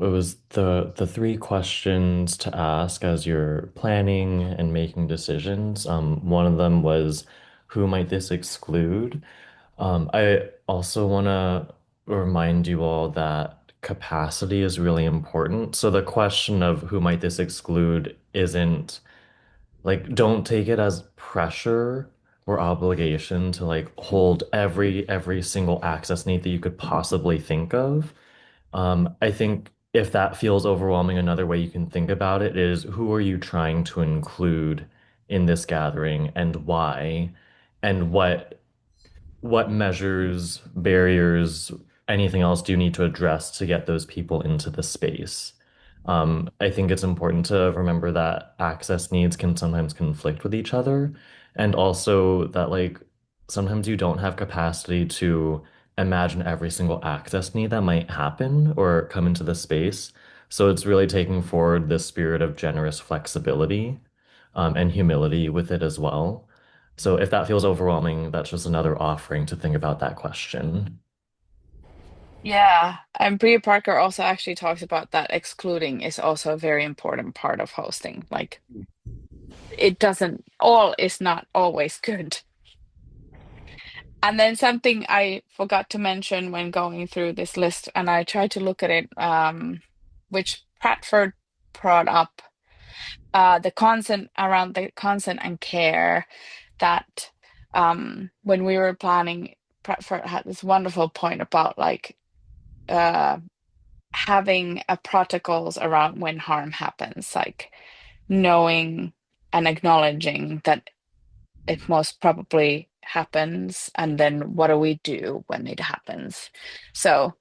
it was the three questions to ask as you're planning and making decisions. One of them was, who might this exclude? I also want to remind you all that capacity is really important. So the question of who might this exclude isn't like, don't take it as pressure or obligation to like hold every single access need that you could possibly think of. I think if that feels overwhelming, another way you can think about it is, who are you trying to include in this gathering and why? And what measures, barriers, anything else do you need to address to get those people into the space? I think it's important to remember that access needs can sometimes conflict with each other, and also that like sometimes you don't have capacity to imagine every single access need that might happen or come into the space. So it's really taking forward this spirit of generous flexibility, and humility with it as well. So if that feels overwhelming, that's just another offering to think about that question. Yeah, and Bria Parker also actually talks about that excluding is also a very important part of hosting. Like it doesn't all is not always good. And then something I forgot to mention when going through this list, and I tried to look at it, which Bradford brought up, the consent around the consent and care that when we were planning, Bradford had this wonderful point about like uh, having a protocols around when harm happens, like knowing and acknowledging that it most probably happens, and then what do we do when it happens? So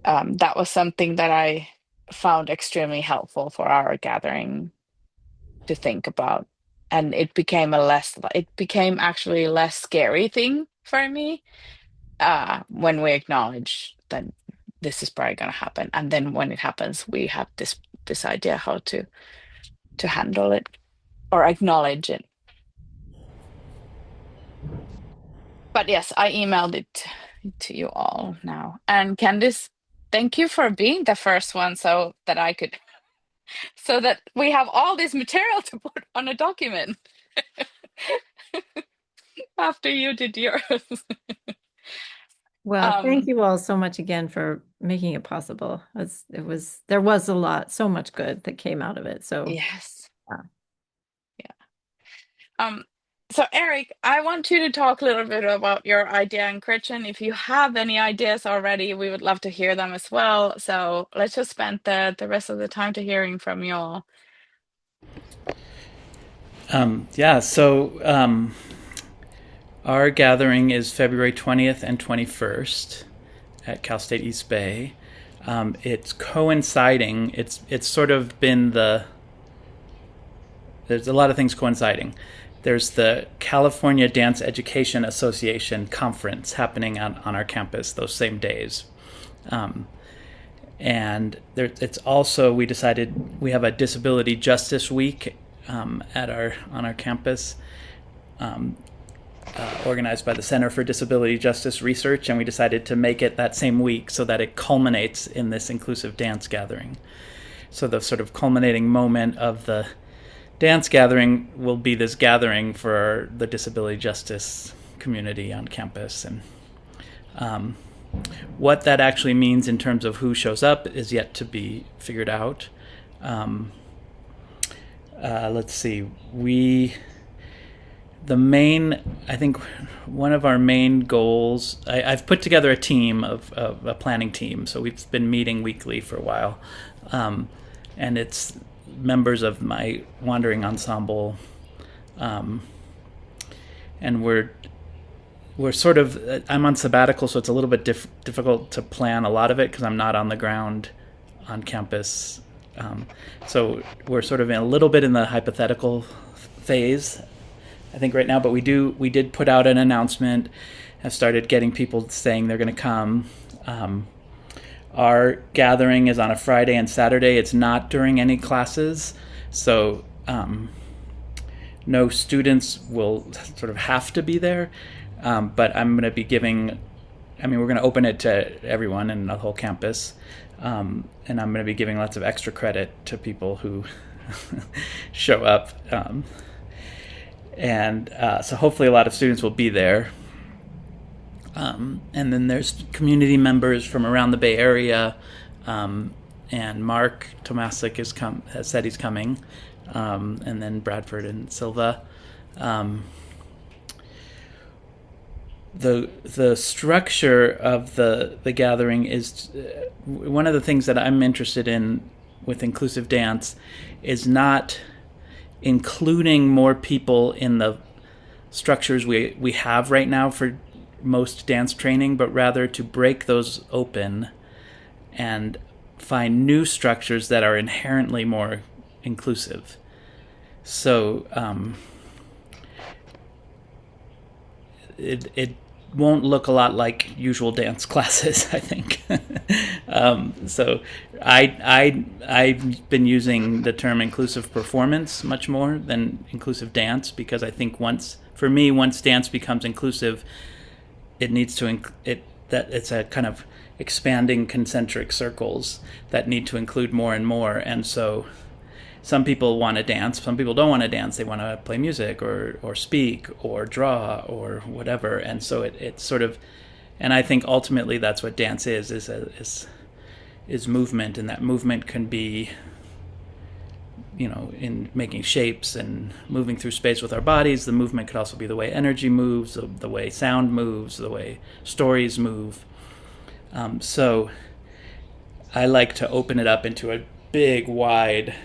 that was something that I found extremely helpful for our gathering to think about. And it became actually a less scary thing for me when we acknowledge that this is probably going to happen. And then when it happens, we have this idea how to handle it or acknowledge it. But yes, I emailed it to you all now. And Candice, thank you for being the first one so that we have all this material to put on a document after you did yours. Well, thank you all so much again for making it possible. There was a lot, so much good that came out of it. So Yes. yeah. So Eric, I want you to talk a little bit about your idea and Gretchen. If you have any ideas already, we would love to hear them as well. So let's just spend the rest of the time to hearing from you all. Our gathering is February 20th and 21st at Cal State East Bay. It's coinciding. It's sort of been there's a lot of things coinciding. There's the California Dance Education Association conference happening on our campus those same days. And it's also, we decided we have a Disability Justice Week on our campus, organized by the Center for Disability Justice Research, and we decided to make it that same week so that it culminates in this inclusive dance gathering. So the sort of culminating moment of the dance gathering will be this gathering for the disability justice community on campus. And what that actually means in terms of who shows up is yet to be figured out. Let's see. I think one of our main goals, I've put together a team of a planning team. So we've been meeting weekly for a while. And it's members of my wandering ensemble. And we're sort of, I'm on sabbatical, so it's a little bit difficult to plan a lot of it because I'm not on the ground on campus. So we're sort of a little bit in the hypothetical phase, I think, right now. But we did put out an announcement, have started getting people saying they're going to come. Our gathering is on a Friday and Saturday. It's not during any classes, so no students will sort of have to be there. But I'm going to be we're going to open it to everyone in the whole campus. And I'm going to be giving lots of extra credit to people who show up. So hopefully a lot of students will be there. And then there's community members from around the Bay Area, and Mark Tomasic has said he's coming, and then Bradford and Silva. The structure of the gathering is one of the things that I'm interested in with inclusive dance is not including more people in the structures we have right now for most dance training, but rather to break those open and find new structures that are inherently more inclusive. So it won't look a lot like usual dance classes, I think. So I've been using the term inclusive performance much more than inclusive dance, because I think once dance becomes inclusive, it needs to it's expanding concentric circles that need to include more and more. And so some people want to dance, some people don't want to dance. They want to play music or speak or draw or whatever. And so it's sort of, and I think ultimately that's what dance is movement, and that movement can be, in making shapes and moving through space with our bodies. The movement could also be the way energy moves, the way sound moves, the way stories move. So I like to open it up into a big, wide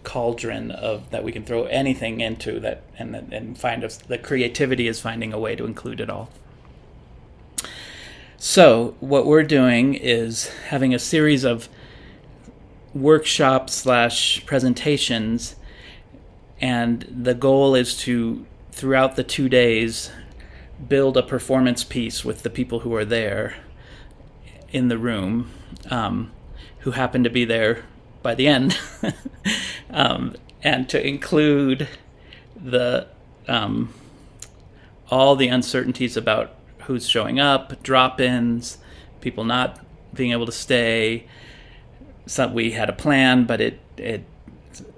cauldron that we can throw anything into that, and find the creativity is finding a way to include it all. So what we're doing is having a series of workshops / presentations, and the goal is to, throughout the 2 days, build a performance piece with the people who are there in the room, who happen to be there by the end, and to include all the uncertainties about who's showing up, drop-ins, people not being able to stay. So we had a plan, but it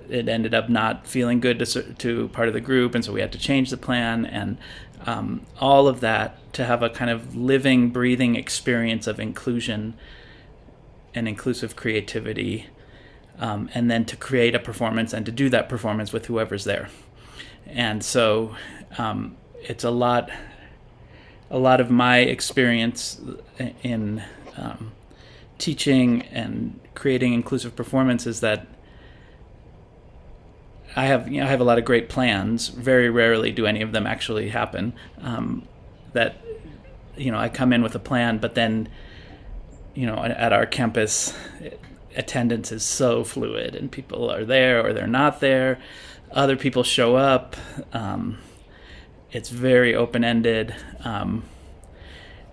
ended up not feeling good to part of the group, and so we had to change the plan, and all of that to have a kind of living, breathing experience of inclusion and inclusive creativity, and then to create a performance and to do that performance with whoever's there. And so it's a lot of my experience in teaching and creating inclusive performances that I have a lot of great plans. Very rarely do any of them actually happen. I come in with a plan, but then, at our campus, attendance is so fluid, and people are there or they're not there. Other people show up. It's very open-ended.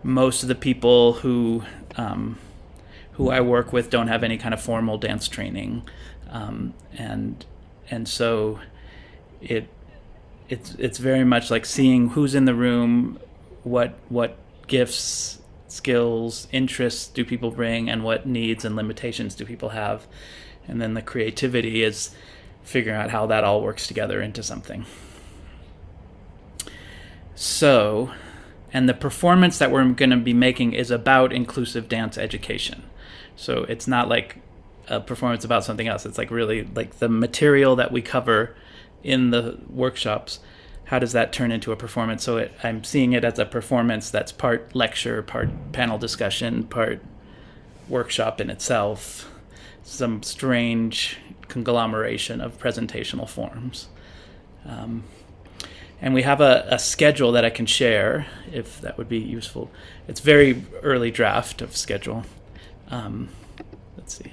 Most of the people who I work with don't have any kind of formal dance training, and so it's very much like seeing who's in the room, what gifts, skills, interests do people bring, and what needs and limitations do people have, and then the creativity is figuring out how that all works together into something. So, and the performance that we're going to be making is about inclusive dance education. So it's not like a performance about something else. It's like really like the material that we cover in the workshops. How does that turn into a performance? So I'm seeing it as a performance that's part lecture, part panel discussion, part workshop in itself. Some strange conglomeration of presentational forms. And we have a schedule that I can share, if that would be useful. It's very early draft of schedule. Let's see.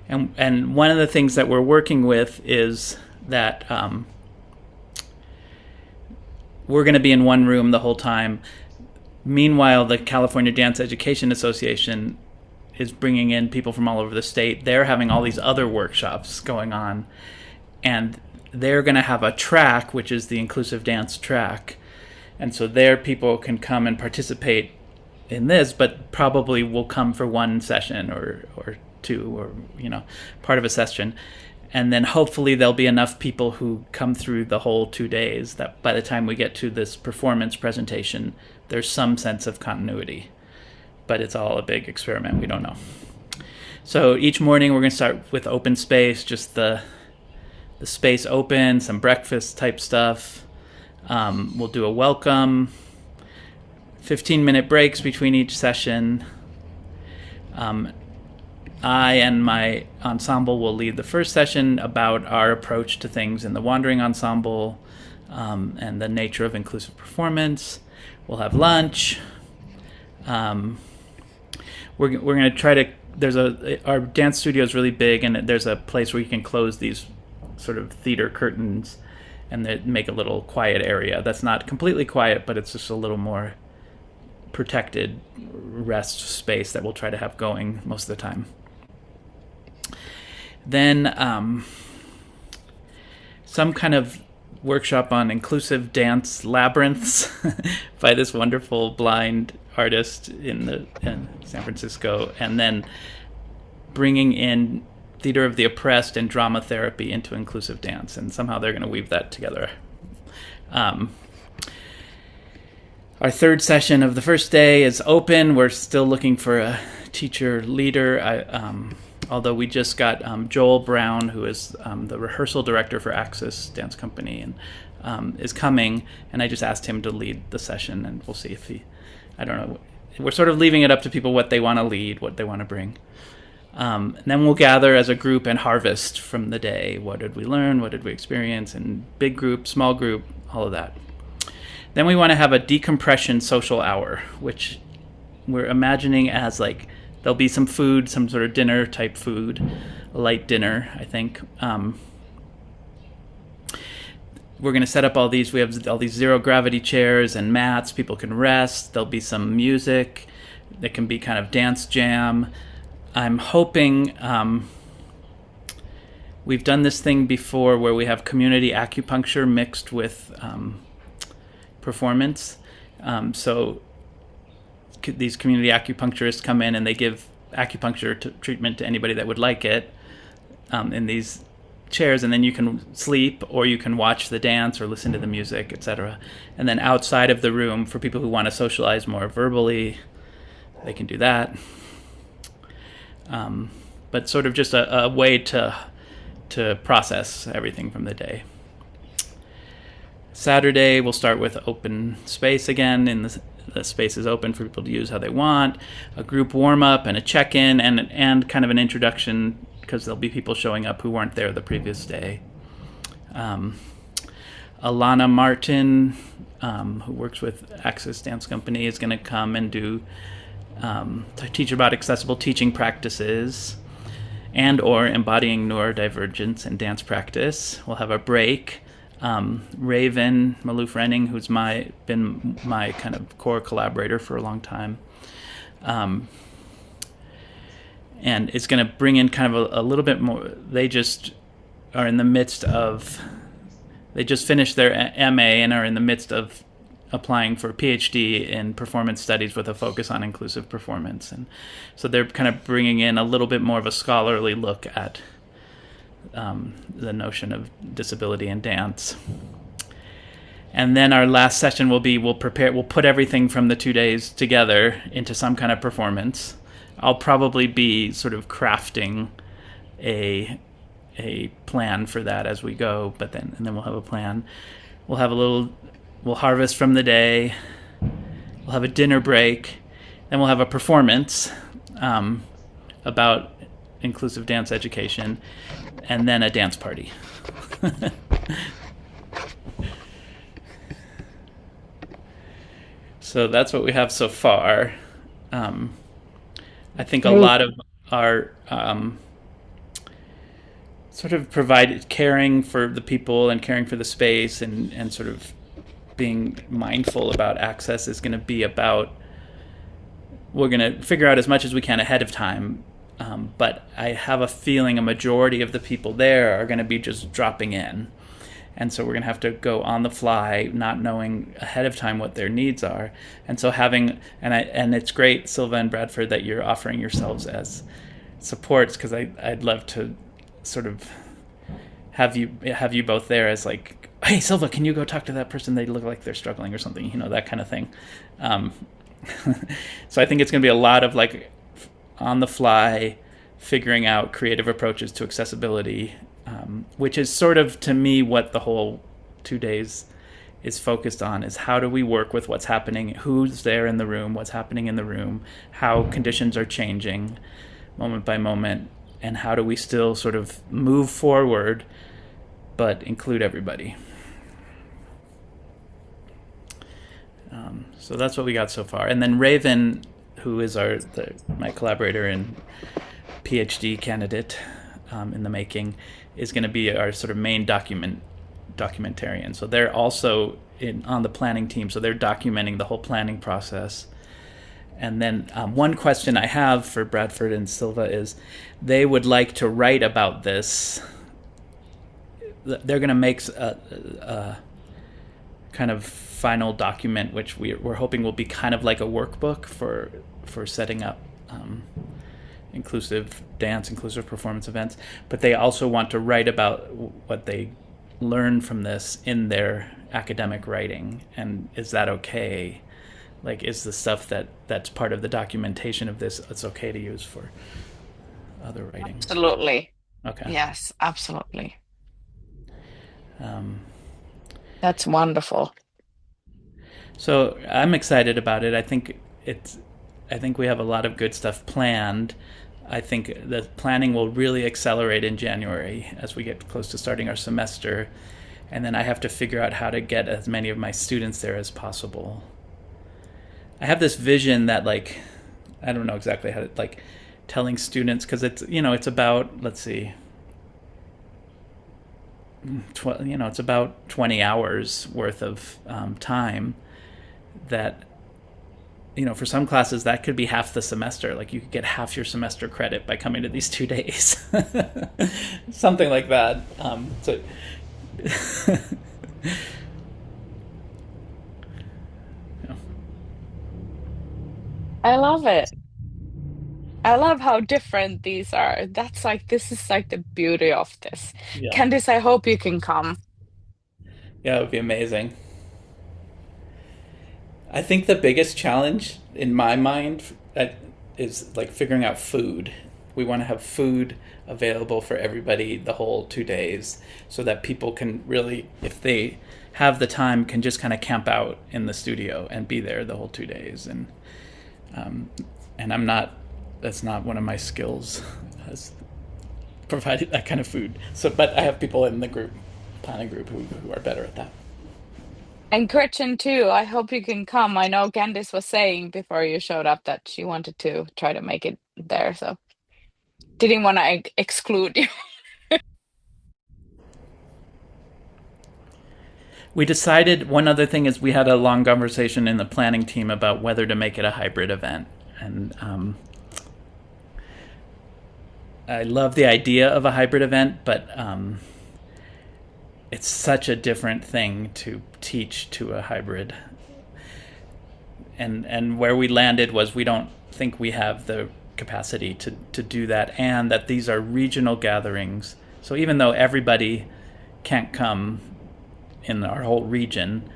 And one of the things that we're working with is that we're going to be in one room the whole time. Meanwhile, the California Dance Education Association is bringing in people from all over the state. They're having all these other workshops going on, and they're going to have a track, which is the inclusive dance track. And so there people can come and participate in this, but probably will come for one session or two, or part of a session. And then hopefully there'll be enough people who come through the whole 2 days that by the time we get to this performance presentation, there's some sense of continuity. But it's all a big experiment. We don't know. So each morning we're going to start with open space, just the space open, some breakfast type stuff. We'll do a welcome, 15-minute breaks between each session. I and my ensemble will lead the first session about our approach to things in the Wandering Ensemble, and the nature of inclusive performance. We'll have lunch. We're going to try to, our dance studio is really big, and there's a place where you can close these sort of theater curtains and make a little quiet area. That's not completely quiet, but it's just a little more protected rest space that we'll try to have going most of the time. Then some kind of workshop on inclusive dance labyrinths by this wonderful blind artist in San Francisco, and then bringing in theater of the oppressed and drama therapy into inclusive dance, and somehow they're going to weave that together. Our third session of the first day is open. We're still looking for a teacher leader. Although we just got Joel Brown, who is the rehearsal director for Axis Dance Company, and is coming, and I just asked him to lead the session, and we'll see if I don't know. We're sort of leaving it up to people what they want to lead, what they want to bring. And then we'll gather as a group and harvest from the day. What did we learn? What did we experience? And big group, small group, all of that. Then we want to have a decompression social hour, which we're imagining as like, there'll be some food, some sort of dinner type food, a light dinner, I think. We're going to set up we have all these zero gravity chairs and mats. People can rest. There'll be some music. It can be kind of dance jam. I'm hoping, we've done this thing before where we have community acupuncture mixed with performance. So these community acupuncturists come in and they give acupuncture treatment to anybody that would like it in these chairs, and then you can sleep or you can watch the dance or listen to the music, etc. And then outside of the room, for people who want to socialize more verbally, they can do that. But sort of just a way to process everything from the day. Saturday, we'll start with open space again. The space is open for people to use how they want. A group warm-up and a check-in and kind of an introduction, because there'll be people showing up who weren't there the previous day. Alana Martin, who works with Axis Dance Company, is going to come and to teach about accessible teaching practices and or embodying neurodivergence in dance practice. We'll have a break. Raven Maloof Renning, who's been my kind of core collaborator for a long time, and it's going to bring in kind of a little bit more. They just are in the midst of, they just finished their MA and are in the midst of applying for a PhD in performance studies with a focus on inclusive performance, and so they're kind of bringing in a little bit more of a scholarly look at the notion of disability in dance. And then our last session will be, we'll put everything from the 2 days together into some kind of performance. I'll probably be sort of crafting a plan for that as we go, and then we'll have a plan. We'll harvest from the day. We'll have a dinner break. Then we'll have a performance about inclusive dance education, and then a dance party. So that's what we have so far. I think a lot of our sort of caring for the people and caring for the space and sort of being mindful about access is going to be about, we're going to figure out as much as we can ahead of time. But I have a feeling a majority of the people there are going to be just dropping in. And so we're going to have to go on the fly, not knowing ahead of time what their needs are. And so and it's great, Silva and Bradford, that you're offering yourselves as supports, because I'd love to sort of have you both there as like, hey, Silva, can you go talk to that person? They look like they're struggling or something, that kind of thing. So I think it's going to be a lot of like on the fly, figuring out creative approaches to accessibility, which is sort of, to me, what the whole 2 days is focused on, is how do we work with what's happening, who's there in the room, what's happening in the room, how conditions are changing moment by moment, and how do we still sort of move forward but include everybody. So that's what we got so far. And then Raven, who is my collaborator and PhD candidate in the making, is going to be our sort of main documentarian. So they're also on the planning team, so they're documenting the whole planning process. And then one question I have for Bradford and Silva is, they would like to write about this they're going to make a kind of final document, which we're hoping will be kind of like a workbook for setting up inclusive dance, inclusive performance events. But they also want to write about what they learn from this in their academic writing. And is that okay? Like, is the stuff that's part of the documentation of this, it's okay to use for other writings? Absolutely. Okay. Yes, absolutely. Um, That's wonderful. so I'm excited about it. I think we have a lot of good stuff planned. I think the planning will really accelerate in January as we get close to starting our semester. And then I have to figure out how to get as many of my students there as possible. I have this vision that, like, I don't know exactly how to, like, telling students, because it's about, let's see, it's about 20 hours worth of time that, for some classes that could be half the semester. Like, you could get half your semester credit by coming to these 2 days. Something like that. So I love it. I love how different these are. This is like the beauty of this. yeah, Candice, I hope you can come. yeah, it would be amazing. I think the biggest challenge in my mind is like figuring out food. We want to have food available for everybody the whole 2 days so that people can really, if they have the time, can just kind of camp out in the studio and be there the whole 2 days. And that's not one of my skills, as providing that kind of food. So, but I have people in the planning group who are better at that. And Gretchen too. I hope you can come. I know Candice was saying before you showed up that she wanted to try to make it there, so didn't want to exclude you. We decided one other thing is we had a long conversation in the planning team about whether to make it a hybrid event. And I love the idea of a hybrid event, but it's such a different thing to teach to a hybrid. And where we landed was we don't think we have the capacity to do that, and that these are regional gatherings. So even though everybody can't come in our whole region,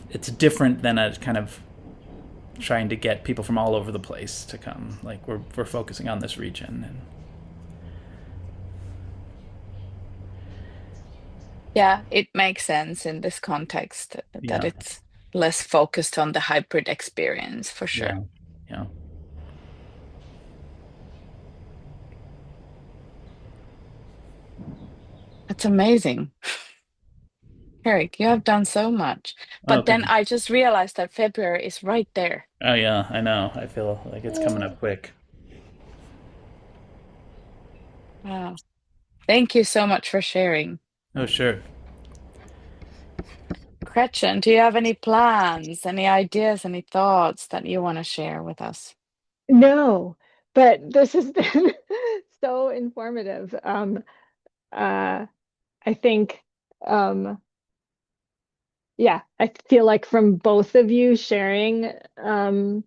it's different than a kind of trying to get people from all over the place to come. Like, we're focusing on this region. And Yeah, it makes sense in this context that yeah, it's less focused on the hybrid experience for sure. yeah, yeah. That's amazing. Eric, you have done so much. Oh, But thank then you. I just realized that February is right there. Oh, yeah, I know. I feel like it's coming up quick. Wow. Thank you so much for sharing. Oh, sure. Gretchen, do you have any plans, any ideas, any thoughts that you want to share with us? No, but this has been so informative. Uh, I think, yeah, I feel like from both of you sharing, Candice,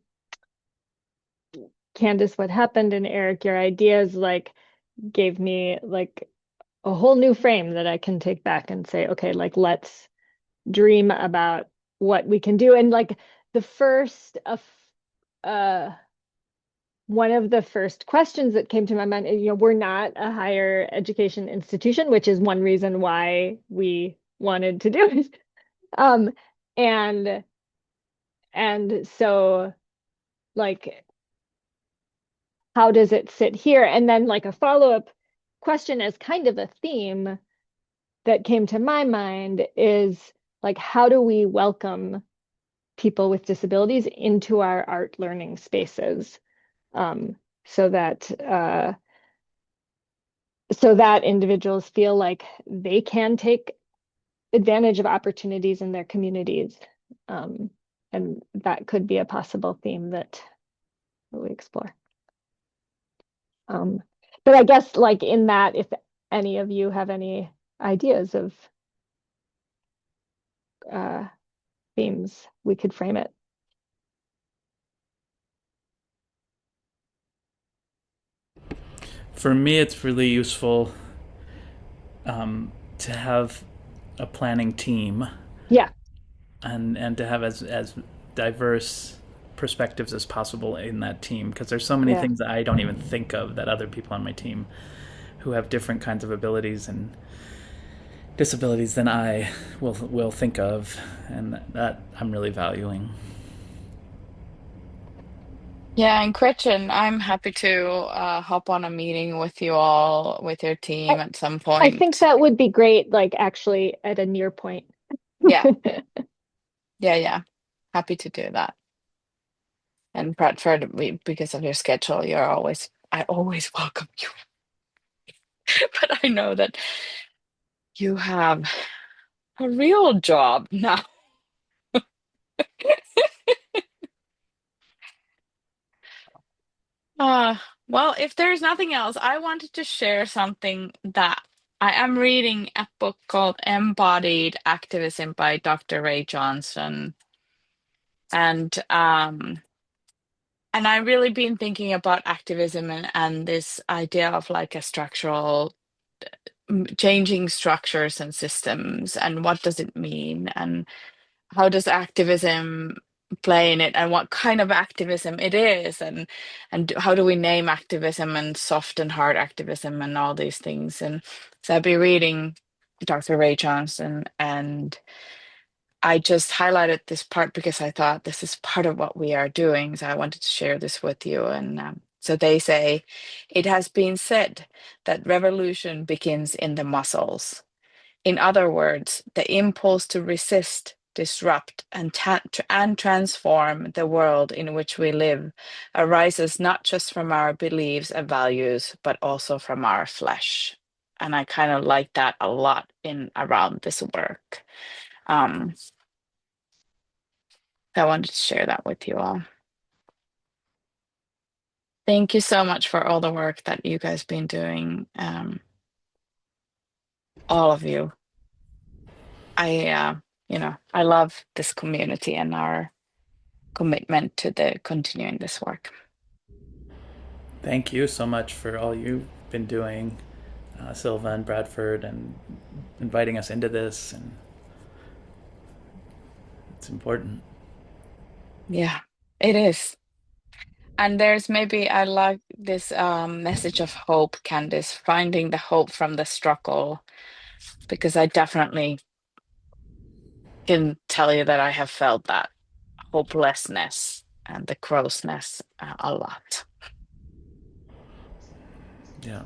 what happened, and Eric, your ideas like gave me like a whole new frame that I can take back and say, okay, like let's dream about what we can do. And like the first of one of the first questions that came to my mind, we're not a higher education institution, which is one reason why we wanted to do it. Um, and so like how does it sit here? And then like a follow-up question as kind of a theme that came to my mind is like, how do we welcome people with disabilities into our art learning spaces, so that individuals feel like they can take advantage of opportunities in their communities. And that could be a possible theme that we explore. But I guess like in that, if any of you have any ideas of themes we could frame it. For me, it's really useful to have a planning team Yeah, and to have as diverse perspectives as possible in that team, because there's so many yeah. things that I don't even think of that other people on my team who have different kinds of abilities and disabilities than I will think of, and that I'm really valuing. Yeah, and Gretchen, I'm happy to hop on a meeting with you all, with your team I, at some I think point. that would be great, like actually at a near point. Yeah, yeah, yeah. Happy to do that. And Bradford, because of your schedule, I always welcome you. But I know that you have a real job now. Uh, well, if there's nothing else, I wanted to share something that I am reading a book called Embodied Activism by Dr. Ray Johnson. And and I've really been thinking about activism and this idea of like a structural changing structures and systems, and what does it mean, and how does activism play in it, and what kind of activism it is, and how do we name activism and soft and hard activism and all these things. And so I'll be reading Dr. Ray Johnson, and I just highlighted this part because I thought this is part of what we are doing. So I wanted to share this with you. And so they say, it has been said that revolution begins in the muscles. In other words, the impulse to resist, disrupt, and transform the world in which we live arises not just from our beliefs and values, but also from our flesh. And I kind of like that a lot in around this work. Um, I wanted to share that with you all. Thank you so much for all the work that you guys been doing, all of you. I love this community and our commitment to the continuing this work. Thank you so much for all you've been doing, Silva and Bradford, and inviting us into this. And it's important. Yeah, it is. And there's maybe I like this message of hope, Candice, finding the hope from the struggle, because I definitely can tell you that I have felt that hopelessness and the grossness a lot. Yeah.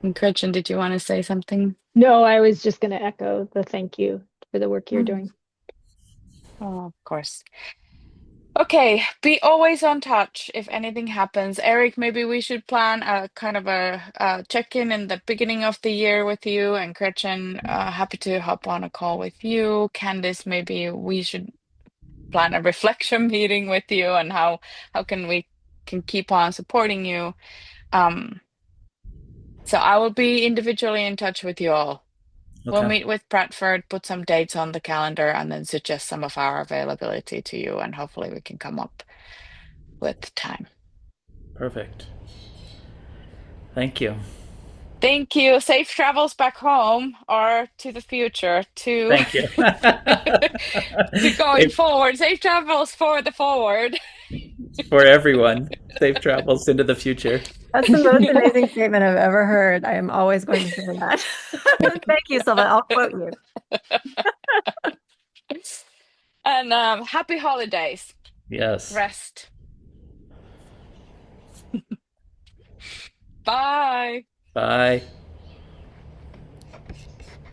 And Gretchen, did you want to say something? No, I was just going to echo the thank you for the work you're Mm. doing. Oh, of course. Okay, be always on touch if anything happens. Eric, maybe we should plan a kind of a check-in in the beginning of the year with you, and Gretchen, happy to hop on a call with you. Candice, maybe we should plan a reflection meeting with you, and how can we can keep on supporting you. Um, so I will be individually in touch with you all. We'll Okay. meet with Bradford, put some dates on the calendar, and then suggest some of our availability to you, and hopefully we can come up with time. Perfect. Thank you. Thank you. Safe travels back home or to the future, to Thank you. to going Safe forward. Safe travels for the forward. for everyone. Safe travels into the future. That's the most amazing statement I've ever heard. I am always going to say that. Thank you, Sylvan. I'll quote you. And happy holidays. Yes. Rest. Bye. Bye.